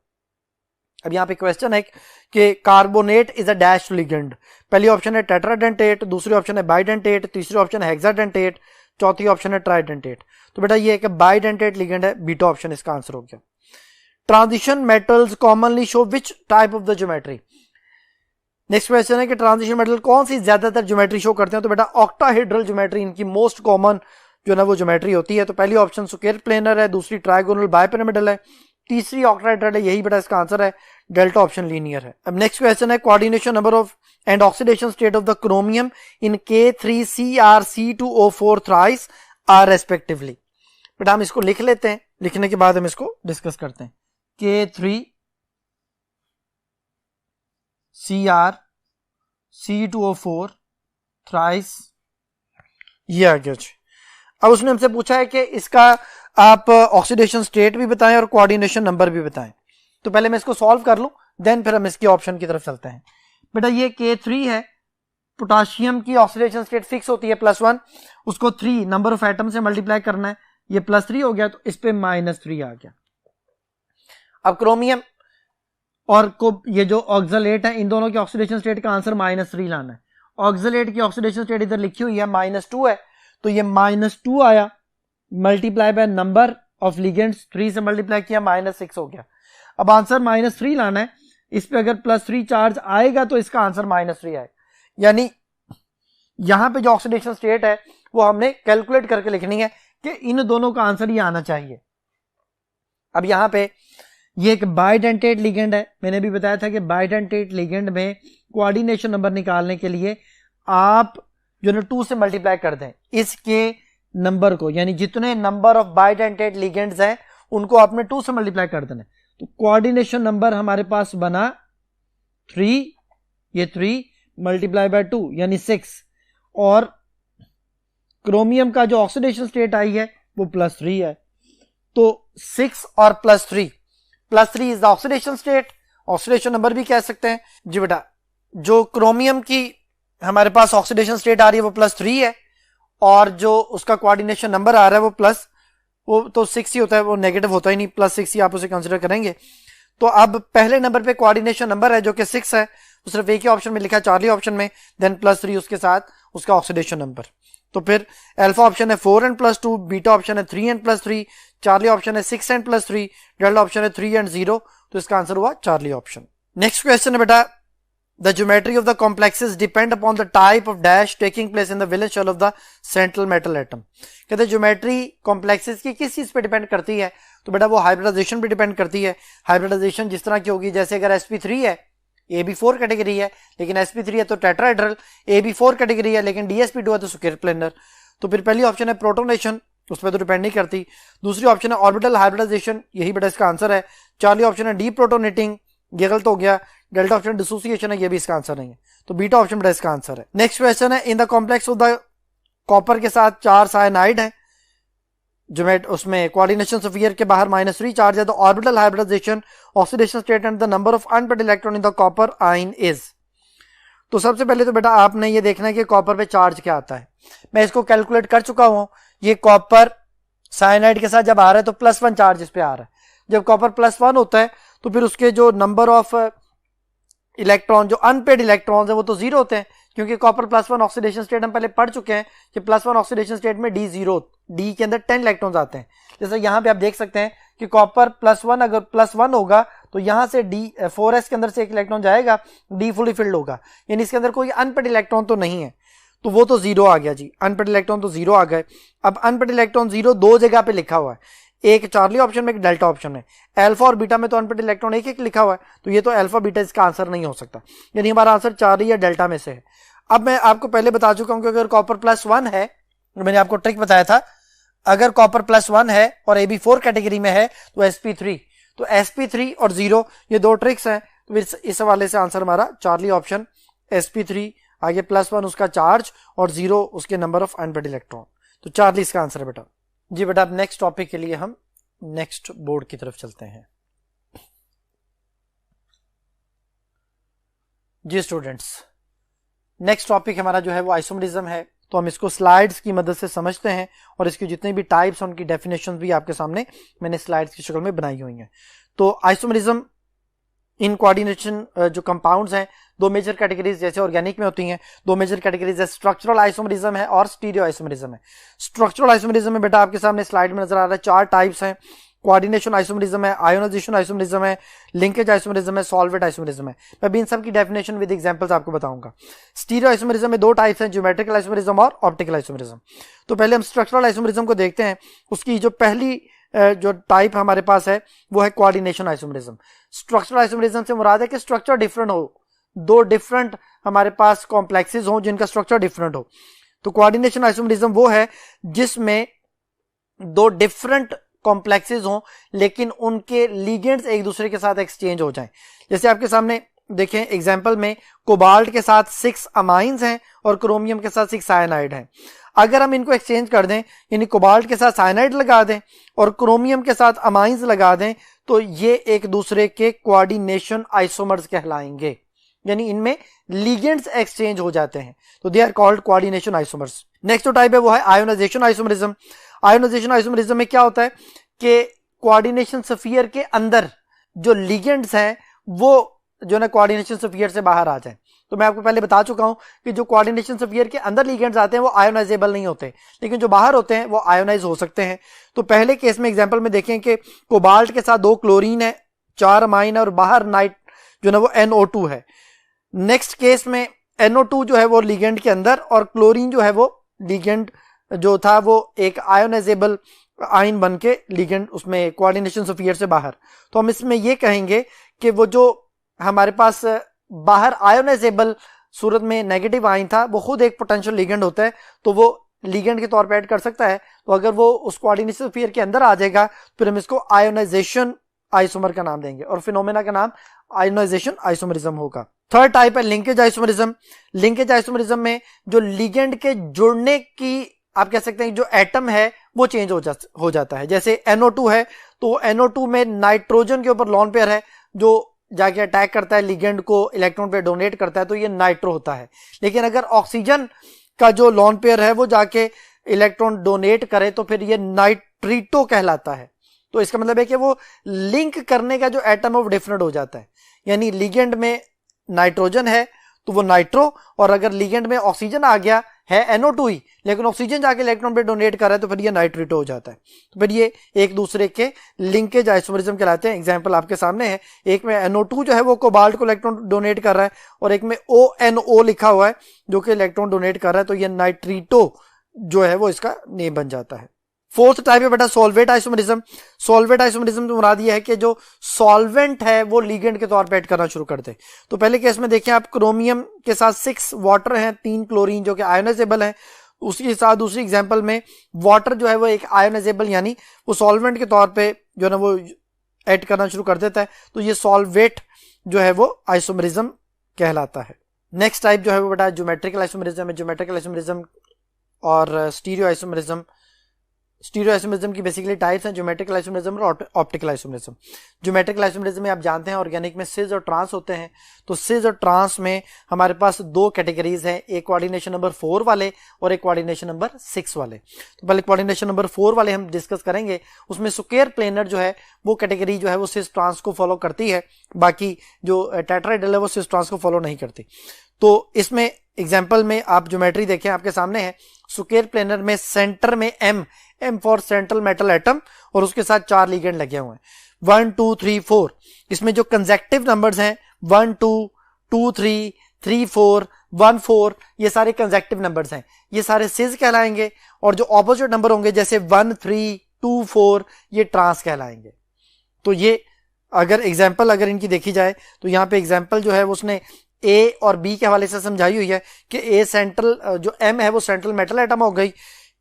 अब यहाँ पे क्वेश्चन है कि carbonate is a dash ligand. पहली ऑप्शन है टेट्राडेंटेट, दूसरी ऑप्शन है बाइडेंटेट, तीसरी ऑप्शन है हेक्साडेंटेट, चौथी ऑप्शन है ट्राइडेंटेट। तो बेटा ये एक बाइडेंटेट लिगेंड है, बीटा ऑप्शन इसका आंसर हो गया। Transition metals commonly show which type of the geometry. Next question है कि ट्रांजिशन मेटल कौन सी ज्यादातर ज्योमेट्री शो करते हैं, तो बेटा ऑक्टाहेड्रल ज्योमेट्री इनकी मोस्ट कॉमन जो ना वो ज्योमेट्री होती है। तो पहली ऑप्शन सुकेर प्लेनर है, दूसरी ट्राइगोनल बायपिरामिडल है, तीसरी ऑक्टाहेड्रल है, यही बेटा इसका आंसर है, डेल्टा ऑप्शन लीनियर है। अब नेक्स्ट क्वेश्चन है coordination number of and oxidation state of the chromium in K3Cr(C2O4) thrice are respectively. बेटा हम इसको लिख लेते हैं, लिखने के बाद हम इसको डिस्कस करते हैं। K3Cr C2O4 थ्राइस, ये आ गया जी। अब उसने हमसे पूछा है कि इसका आप ऑक्सीडेशन स्टेट भी बताएं और कोऑर्डिनेशन नंबर भी बताएं। तो पहले मैं इसको सॉल्व कर लूं, देन फिर हम इसकी ऑप्शन की तरफ चलते हैं। बेटा ये K3 है, पोटाशियम की ऑक्सीडेशन स्टेट फिक्स होती है +1, उसको 3 नंबर ऑफ एटम से मल्टीप्लाई करना है, ये +3 हो गया तो इस पे -3 आ गया। अब क्रोमियम और को ये जो ऑक्सलेट है, इन दोनों की ऑक्सीडेशन स्टेट का आंसर -3 लाना है। ऑक्सलेट की ऑक्सीडेशन स्टेट इधर लिखी हुई है -2 है, तो ये -2 आया, multiply by number of ligands, 3 से मल्टीप्लाई किया -6 हो गया। अब आंसर -3 लाना है, इस पे अगर +3 चार्ज आएगा तो इसका आंसर -3 आएगा, यानी यहां पे जो ऑक्सीडेशन स्टेट है वो हमने कैलकुलेट करके लिखनी है कि इन दोनों का आंसर ये आना चाहिए। अब यहां पे ये एक बाइडेंटेट लिगेंड है, मैंने भी बताया था कि बाइडेंटेट लिगेंड में कोऑर्डिनेशन नंबर निकालने के लिए आप जो है 2 से मल्टीप्लाई कर दें इसके नंबर को, यानी जितने नंबर ऑफ बाइडेंटेट लिगेंड्स हैं उनको आपने 2 से मल्टीप्लाई कर देना। तो कोऑर्डिनेशन नंबर हमारे पास बना 3, ये 3 मल्टीप्लाई बाय 2 यानी 6, और क्रोमियम का जो ऑक्सीडेशन स्टेट आई है वो +3 है, तो 6 और +3 is the oxidation state, oxidation number भी कह सकते हैं जी। बेटा जो क्रोमियम की हमारे पास ऑक्सीडेशन स्टेट आ रही है वो +3 है, और जो उसका कोऑर्डिनेशन नंबर आ रहा है वो तो 6 ही होता है, वो नेगेटिव होता ही नहीं, +6 ही आप उसे कंसिडर करेंगे। तो अब पहले नंबर पे कोऑर्डिनेशन नंबर है जो कि 6 है, तो सिर्फ एक ही ऑप्शन में लिखा है, चार्ली ऑप्शन में, देन +3 उसके साथ उसका ऑक्सीडेशन नंबर। तो फिर अल्फा ऑप्शन है 4 and +2, बीटा ऑप्शन है 3 and +3, चार्ली ऑप्शन है 6 and +3, डेल्टा ऑप्शन है 3 and 0, तो इसका आंसर हुआ चार्ली ऑप्शन। नेक्स्ट क्वेश्चन है बेटा, the geometry of the complexes depend upon the type of dash taking place in the valence shell of the central metal atom. कहते हैं ज्योमेट्री कॉम्प्लेक्सेस की किस चीज पे डिपेंड करती है, तो बेटा वो हाइब्रिडाइजेशन पे डिपेंड करती है। हाइब्रिडाइजेशन जिस तरह की होगी, जैसे अगर sp3 है, AB4 कैटेगरी है लेकिन sp3 है तो टेट्राहेड्रल, AB4 कैटेगरी है लेकिन dsp2 है तो स्क्वायर प्लेनर। तो फिर पहली ऑप्शन है प्रोटोनेशन, उस पर तो डिपेंड नहीं करती। दूसरी ऑप्शन है ऑर्बिटल हाइब्रिडाइजेशन, यही बेटा इसका आंसर है। चार्ली ऑप्शन है डी प्रोटोनेटिंग, ये गलत हो गया। डेल्टा ऑप्शन डिसोसिएशन है, ये भी इसका आंसर नहीं है, तो बीटा ऑप्शन बेटा इसका आंसर है। नेक्स्ट क्वेश्चन है, in the complex of the copper के साथ 4 साइनाइड है, जो उसमें कोऑर्डिनेशन स्फीयर के बाहर -3 चार्ज है, तो orbital hybridization, oxidation state and the number of unpaired electron in the copper ion is. तो सबसे पहले तो बेटा आपने ये देखना है कि कॉपर पे चार्ज क्या आता है। मैं इसको कैलकुलेट कर चुका हूं, ये कॉपर साइनाइड के साथ जब आ रहा है तो +1 चार्ज इस पे आ रहा है। जब कॉपर +1 होता है तो फिर उसके जो नंबर ऑफ इलेक्ट्रॉन, जो अनपेयर्ड इलेक्ट्रॉन्स है वो तो 0 होते हैं, क्योंकि कॉपर +1 ऑक्सीडेशन स्टेट हम पहले पढ़ चुके हैं कि +1 ऑक्सीडेशन स्टेट में D0, D के अंदर 10 इलेक्ट्रॉन्स आते हैं। जैसे यहां पे आप देख सकते हैं कि कॉपर +1 अगर +1 होगा तो यहां से D4s के अंदर से एक इलेक्ट्रॉन जाएगा, D फुली फिल्ड होगा, यानी इसके अंदर कोई अनपेयर्ड इलेक्ट्रॉन तो नहीं है, तो वो तो 0 आ गया जी, अनपेयर्ड इलेक्ट्रॉन तो 0 आ गए। अब अनपेयर्ड इलेक्ट्रॉन 0 दो जगह पे लिखा हुआ है, एक चार्ली ऑप्शन में, एक डेल्टा ऑप्शन में। अल्फा और बीटा में तो अनपेयर्ड इलेक्ट्रॉन एक एक लिखा हुआ है, तो ये तो अल्फा बीटा इसका आंसर नहीं हो सकता, यानी हमारा आंसर चार्ली या डेल्टा में से है। अब मैं आपको पहले बता चुका हूं कि अगर कॉपर +1 है, मैंने आपको ट्रिक बताया था, अगर कॉपर +1 है और AB4 कैटेगरी में है तो sp3, तो sp3 और 0 ये दो ट्रिक्स हैं, तो इस हवाले से आंसर हमारा चार्ली ऑप्शन, sp3 आगे +1 उसका चार्ज और 0 उसके नंबर ऑफ अनपेयर्ड इलेक्ट्रॉन, तो चार्ली इसका आंसर है बेटा जी। बेटा अब नेक्स्ट टॉपिक के लिए हम नेक्स्ट बोर्ड की तरफ चलते हैं जी स्टूडेंट्स। नेक्स्ट टॉपिक हमारा जो है वो आइसोमरिज्म है, तो हम इसको स्लाइड्स की मदद से समझते हैं, और इसकी जितनी भी टाइप्स उनकी डेफिनेशन भी आपके सामने मैंने स्लाइड्स की शक्ल में बनाई हुई हैं। तो आइसोमरिज्म इन कोऑर्डिनेशन जो कंपाउंड्स हैं, दो मेजर कैटेगरीज जैसे ऑर्गेनिक में होती हैं, दो मेजर कैटेगरीज है, स्ट्रक्चरल आइसोमरिज्म है और स्टीरियो आइसोमरिज्म है। स्ट्रक्चरल आइसोमरिज्म में बेटा आपके सामने स्लाइड में नजर आ रहा है 4 टाइप्स हैं, कोऑर्डिनेशन आइसोमरिज्म है, आयोनाइजेशन आइसोमरिज्म है, लिंकेज आइसोमरिज्म है, सॉल्वेंट आइसोमरिज्म है। मैं भी इन सब की डेफिनेशन विद एग्जांपल्स आपको बताऊंगा। स्टीरियो आइसोमरिज्म में 2 टाइप्स हैं, ज्योमेट्रिकल आइसोमरिज्म और ऑप्टिकल आइसोमरिज्म। तो पहले हम स्ट्रक्चरल आइसोमरिज्म को देखते हैं। उसकी जो पहली जो टाइप हमारे पास है वो है कोऑर्डिनेशन आइसोमरिज्म। स्ट्रक्चरल आइसोमरिज्म से मुराद है कि स्ट्रक्चर डिफरेंट हो, दो डिफरेंट हमारे पास कॉम्प्लेक्सेस हो जिनका स्ट्रक्चर डिफरेंट हो। तो कोऑर्डिनेशन आइसोमरिज्म वो है जिसमें दो डिफरेंट कॉम्प्लेक्सेस हो लेकिन उनके लिगेंड्स एक दूसरे के साथ एक्सचेंज हो जाएं। जैसे आपके सामने देखें एग्जाम्पल में कोबाल्ट के साथ 6 अमाइंस हैं और क्रोमियम के साथ 6 साइनाइड हैं। अगर हम इनको एक्सचेंज कर दें, यानी कोबाल्ट के साथ साइनाइड लगा दें और क्रोमियम के साथ अमाइंस लगा दें, तो ये एक दूसरे के कोऑर्डिनेशन आइसोमर्स कहलाएंगे, यानी इनमें लिगेंड्स एक्सचेंज हो जाते हैं, तो they are called coordination isomers. Next जो टाइप है वो है आयोनाइजेशन आइसोमरिज्म। आयोनाइजेशन आइसोमरिज्म में क्या होता है कि कोऑर्डिनेशन स्फीयर के अंदर जो लिगेंड्स हैं वो जो ना कोऑर्डिनेशन स्फीयर से बाहर आ जाए। तो मैं आपको पहले बता चुका हूं कि जो कोऑर्डिनेशन स्फीयर के अंदर लिगेंड्स आते हैं वो आयोनाइजेबल नहीं होते, लेकिन जो बाहर होते हैं वो आयोनाइज हो सकते हैं। तो पहले केस में एग्जांपल में देखें कि कोबाल्ट के साथ 2 क्लोरीन है, 4 अमाइन है और बाहर नाइट जो ना वो NO2 है। नेक्स्ट केस में NO2 जो है वो लिगेंड के अंदर और क्लोरीन जो है वो लिगेंड जो था वो एक आयोनाइजेबल आयन बन के लिगेंड उसमें कोऑर्डिनेशन स्फीयर से बाहर। तो हम इसमें ये कहेंगे कि वो जो हमारे पास बाहर आयोनाइजेबल सूरत में नेगेटिव आयन था वो खुद एक पोटेंशियल लिगेंड होता है, तो वो लिगेंड के तौर पे ऐड कर सकता है। तो अगर वो उस कोऑर्डिनेशन स्फीयर के अंदर आ जाएगा फिर हम इसको आयोनाइजेशन आइसोमर का नाम देंगे और फिनोमेना का नाम आयोनाइजेशन आइसोमरिज्म होगा। थर्ड टाइप है लिंकेज आइसोमरिज्म। लिंकेज आइसोमरिज्म में जो लिगेंड के जुड़ने की आप कह सकते हैं जो एटम है वो चेंज हो जाता है। जैसे NO2 है तो NO2 में नाइट्रोजन के ऊपर लोन पेयर है जो जाके अटैक करता है लिगेंड को, इलेक्ट्रॉन पेयर डोनेट करता है, तो ये नाइट्रो होता है। लेकिन अगर ऑक्सीजन का जो लोन पेयर है वो जाके इलेक्ट्रॉन डोनेट करे तो फिर ये नाइट्रीटो कहलाता है। तो इसका मतलब है कि वो लिंक करने का जो एटम है वो डिफरेंट हो जाता है, यानी लिगेंड में नाइट्रोजन है तो वो नाइट्रो, और अगर लिगेंड में ऑक्सीजन आ गया है NO2 ही लेकिन ऑक्सीजन जाके इलेक्ट्रॉन पे डोनेट कर रहा है तो फिर ये नाइट्रीटो हो जाता है। तो फिर ये एक दूसरे के लिंकेज आइसोमरिज्म कहलाते हैं। एग्जांपल आपके सामने है, एक में NO2 जो है वो कोबाल्ट को इलेक्ट्रॉन डोनेट कर रहा है और एक में ONO लिखा हुआ है जो कि इलेक्ट्रॉन डोनेट कर रहा है, तो ये नाइट्रीटो जो है वो इसका नेम बन जाता है। फोर्थ टाइप है बेटा सॉल्वेट आइसोमरिज्म। सॉल्वेट आइसोमरिज्म तो मुराद ये है कि जो सॉल्वेंट है वो लिगेंड के तौर पे ऐड करना शुरू कर दे। तो पहले केस में देखें आप, क्रोमियम के साथ 6 वाटर हैं, 3 क्लोरीन जो कि आयोनाइजेबल है। उसके साथ दूसरी एग्जांपल में वाटर जो है वो एक आयोनाइजेबल यानी वो सॉल्वेंट के तौर पे जो है ना वो ऐड करना शुरू कर देता है, तो ये सॉल्वेट जो है वो आइसोमरिज्म कहलाता है। नेक्स्ट टाइप जो है वो बेटा ज्योमेट्रिकल आइसोमरिज्म है। ज्योमेट्रिकल आइसोमरिज्म और स्टीरियो आइसोमरिज्म। स्टीरियो आइसोमरिज्म की बेसिकली टाइप्स हैं ज्योमेट्रिकल आइसोमरिज्म और ऑप्टिकल आइसोमरिज्म। ज्योमेट्रिकल आइसोमरिज्म में आप जानते हैं ऑर्गेनिक में सिस और ट्रांस होते हैं। तो सिस और ट्रांस में हमारे पास 2 कैटेगरीज हैं, एक कोऑर्डिनेशन नंबर 4 वाले और एक कोऑर्डिनेशन नंबर 6 वाले। तो पहले कोऑर्डिनेशन नंबर 4 वाले हम डिस्कस करेंगे। उसमें स्क्वायर प्लेनर जो है वो कैटेगरी जो है वो सिस ट्रांस को फॉलो करती है, बाकी जो टेट्राहेड्रल है वो सिस ट्रांस को फॉलो नहीं करती। तो इसमें एग्जाम्पल में आप ज्योमेट्री देखें आपके सामने है, स्क्वायर प्लेनर में सेंटर में M for central metal atom और उसके साथ 4 लिगेंड लगे हुए हैं 1 2 3 4। इसमें जो कंसेक्टिव नंबर्स हैं 1 2 2 3 3 4 1 4 ये सारे कंसेक्टिव नंबर्स हैं, ये सारे सिस कहलाएंगे। और जो ऑपोजिट नंबर होंगे जैसे 1 3 2 4 ये ट्रांस कहलाएंगे। तो ये अगर एग्जाम्पल अगर इनकी देखी जाए तो यहाँ पे एग्जाम्पल जो है उसने A और B के हवाले से समझाई हुई है कि A सेंट्रल जो M है वो सेंट्रल मेटल एटम हो गई,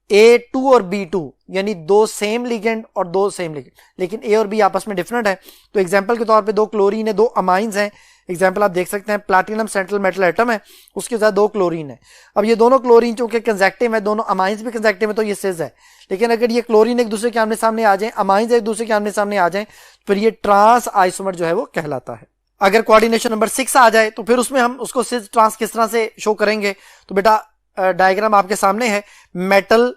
A2 और B2 यानी 2 सेम लिगेंड और 2 सेम लिगेंड, लेकिन A और B आपस में डिफरेंट है। तो एग्जांपल के तौर पे 2 क्लोरीन है, 2 अमाइंस हैं। एग्जांपल आप देख सकते हैं प्लैटिनम सेंट्रल मेटल एटम है, उसके साथ 2 क्लोरीन है। अब ये दोनों क्लोरीन चूंकि कंसेक्टिव है, दोनों अमाइंस भी कंसेक्टिव है, तो ये सिस है। लेकिन अगर ये क्लोरीन एक दूसरे के आमने सामने आ जाए, अमाइंस एक दूसरे के आमने सामने आ जाए, फिर ये ट्रांस आइसोमर जो है वो कहलाता है। अगर कोऑर्डिनेशन नंबर 6 आ जाए तो फिर उसमें हम उसको सिस ट्रांस किस तरह से शो करेंगे। तो बेटा डायग्राम आपके सामने है, मेटल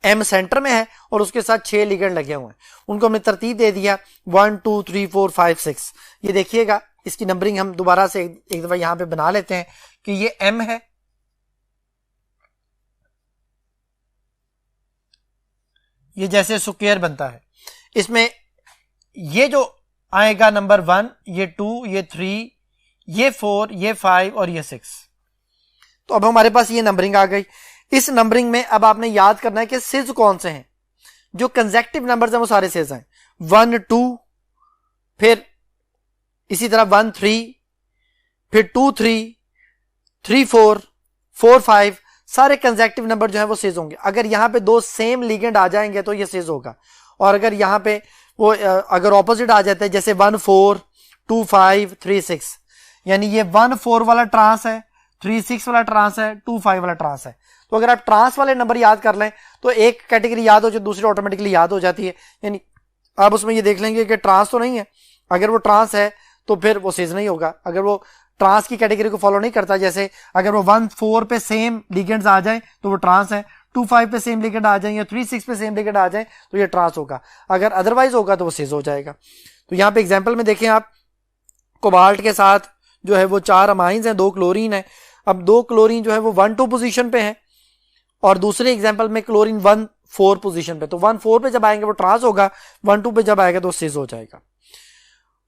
M सेंटर में है और उसके साथ 6 लिगेंड लगे हुए हैं, उनको हमने तरतीब दे दिया 1 2 3 4 5 6। ये देखिएगा इसकी नंबरिंग हम दोबारा से एक दफा यहां पे बना लेते हैं कि ये M है, ये जैसे स्क्वायर बनता है, इसमें ये जो आएगा नंबर 1, ये 2, ये 3, ये 4, ये 5 और ये 6। तो अब हमारे पास ये नंबरिंग आ गई। इस नंबरिंग में अब आपने याद करना है कि सिस कौन से हैं। जो कंसेक्टिव नंबर्स हैं वो सारे सिस हैं, 1 2, फिर इसी तरह 1 3, फिर 2 3, 3 4, 4 5, सारे कंसेक्टिव नंबर जो है वो सिस होंगे। अगर यहां पे 2 सेम लिगेंड आ जाएंगे तो ये सिस होगा, और अगर यहां पे वो अगर ऑपोजिट आ जाता है जैसे 1 4 2 5 3 6, यानी ये 1-4 वाला ट्रांस है, 3-6 वाला ट्रांस है, 2-5 वाला ट्रांस है। तो अगर आप ट्रांस वाले नंबर याद कर लें तो एक कैटेगरी याद हो जो दूसरी ऑटोमेटिकली याद हो जाती है। यानी आप उसमें ये देख लेंगे कि ट्रांस तो नहीं है, अगर वो ट्रांस है तो फिर वो सीज नहीं होगा। अगर वो ट्रांस की कैटेगरी को फॉलो नहीं करता, जैसे अगर वो 1-4 पे सेम लिगेंड्स आ जाए तो वो ट्रांस है, 2-5 पे सेम लिगेंड आ जाए या 3-6 पे सेम लिगेंड आ जाए तो ये ट्रांस होगा, अगर अदरवाइज होगा तो वो सीज हो जाएगा। तो यहाँ पे एग्जाम्पल में देखें आप, कोबाल्ट के साथ जो है वो 4 अमाइंस हैं, 2 क्लोरीन है। अब 2 क्लोरीन जो है वो 1-2 पोजीशन पे है और दूसरे एग्जाम्पल में क्लोरीन 1-4 पोजीशन पे। तो 1-4 पे जब आएंगे वो ट्रांस होगा, 1-2 पे जब आएगा तो सीज हो जाएगा।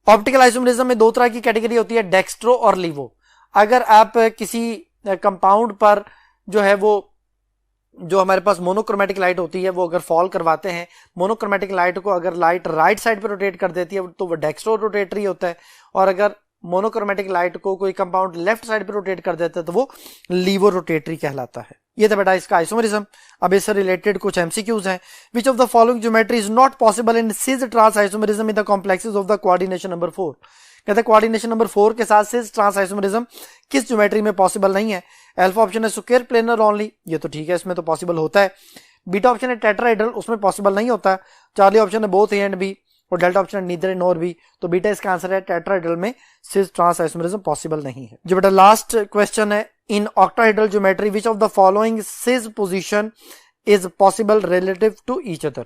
ऑप्टिकल आइसोमरिज्म में 2 तरह की कैटेगरी होती है, डेक्स्ट्रो और लीवो। अगर आप किसी कंपाउंड पर जो है वो जो हमारे पास मोनोक्रोमेटिक लाइट होती है वो अगर फॉल करवाते हैं, मोनोक्रोमेटिक लाइट को अगर लाइट राइट साइड पे रोटेट कर देती है तो वो डेक्स्ट्रो रोटेटरी होता है, और अगर मोनोक्रोमेटिक लाइट को कोई कंपाउंड लेफ्ट साइड पे रोटेट कर देता है तो वो लीवो रोटेटरी कहलाता है। ये था बेटा इसका आइसोमरिज्म। अब इससे रिलेटेड कुछ एमसीक्यूज हैं। Which of the following geometry is not possible in cis trans isomerism in the complexes of the coordination number 4। कहते हैं कोऑर्डिनेशन नंबर 4 के साथ सिस ट्रांस आइसोमरिज्म किस ज्योमेट्री में पॉसिबल नहीं है। अल्फा ऑप्शन है स्क्वायर प्लेनर ओनली, ये तो ठीक है, इसमें तो पॉसिबल होता है। बीटा ऑप्शन है टेट्राहेड्रल, उसमें पॉसिबल नहीं होता। चार्ली ऑप्शन है बोथ ए एंड बी, और डेल्टा ऑप्शन है नीदर नॉर बी। तो बीटा इसका आंसर है, टेट्राहेड्रल में सिस ट्रांस आइसोमरिज्म पॉसिबल नहीं है। जो बेटा लास्ट क्वेश्चन है, in octahedral geometry which of the following cis position is possible relative to each other.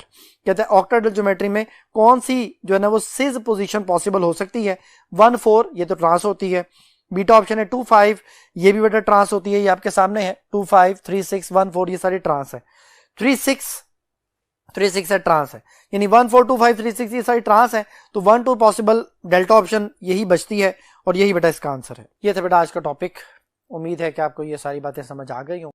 कहते हैं ऑक्टाहेड्रल ज्योमेट्री में कौन सी जो है ना वो सिस पोजीशन पॉसिबल हो सकती है। 1-4 ये तो ट्रांस होती है, बीटा ऑप्शन है 2-5 ये भी बेटा ट्रांस होती है, ये आपके सामने है 2-5, 3-6, 1-4 ये सारी ट्रांस है। 3-6 है ट्रांस है, यानी 1-4, 2-5, 3-6 ये सारी ट्रांस है। तो 1-2 पॉसिबल, डेल्टा ऑप्शन यही बचती है और यही बेटा इसका आंसर है। ये था बेटा आज का टॉपिक। उम्मीद है कि आपको ये सारी बातें समझ आ गई हों।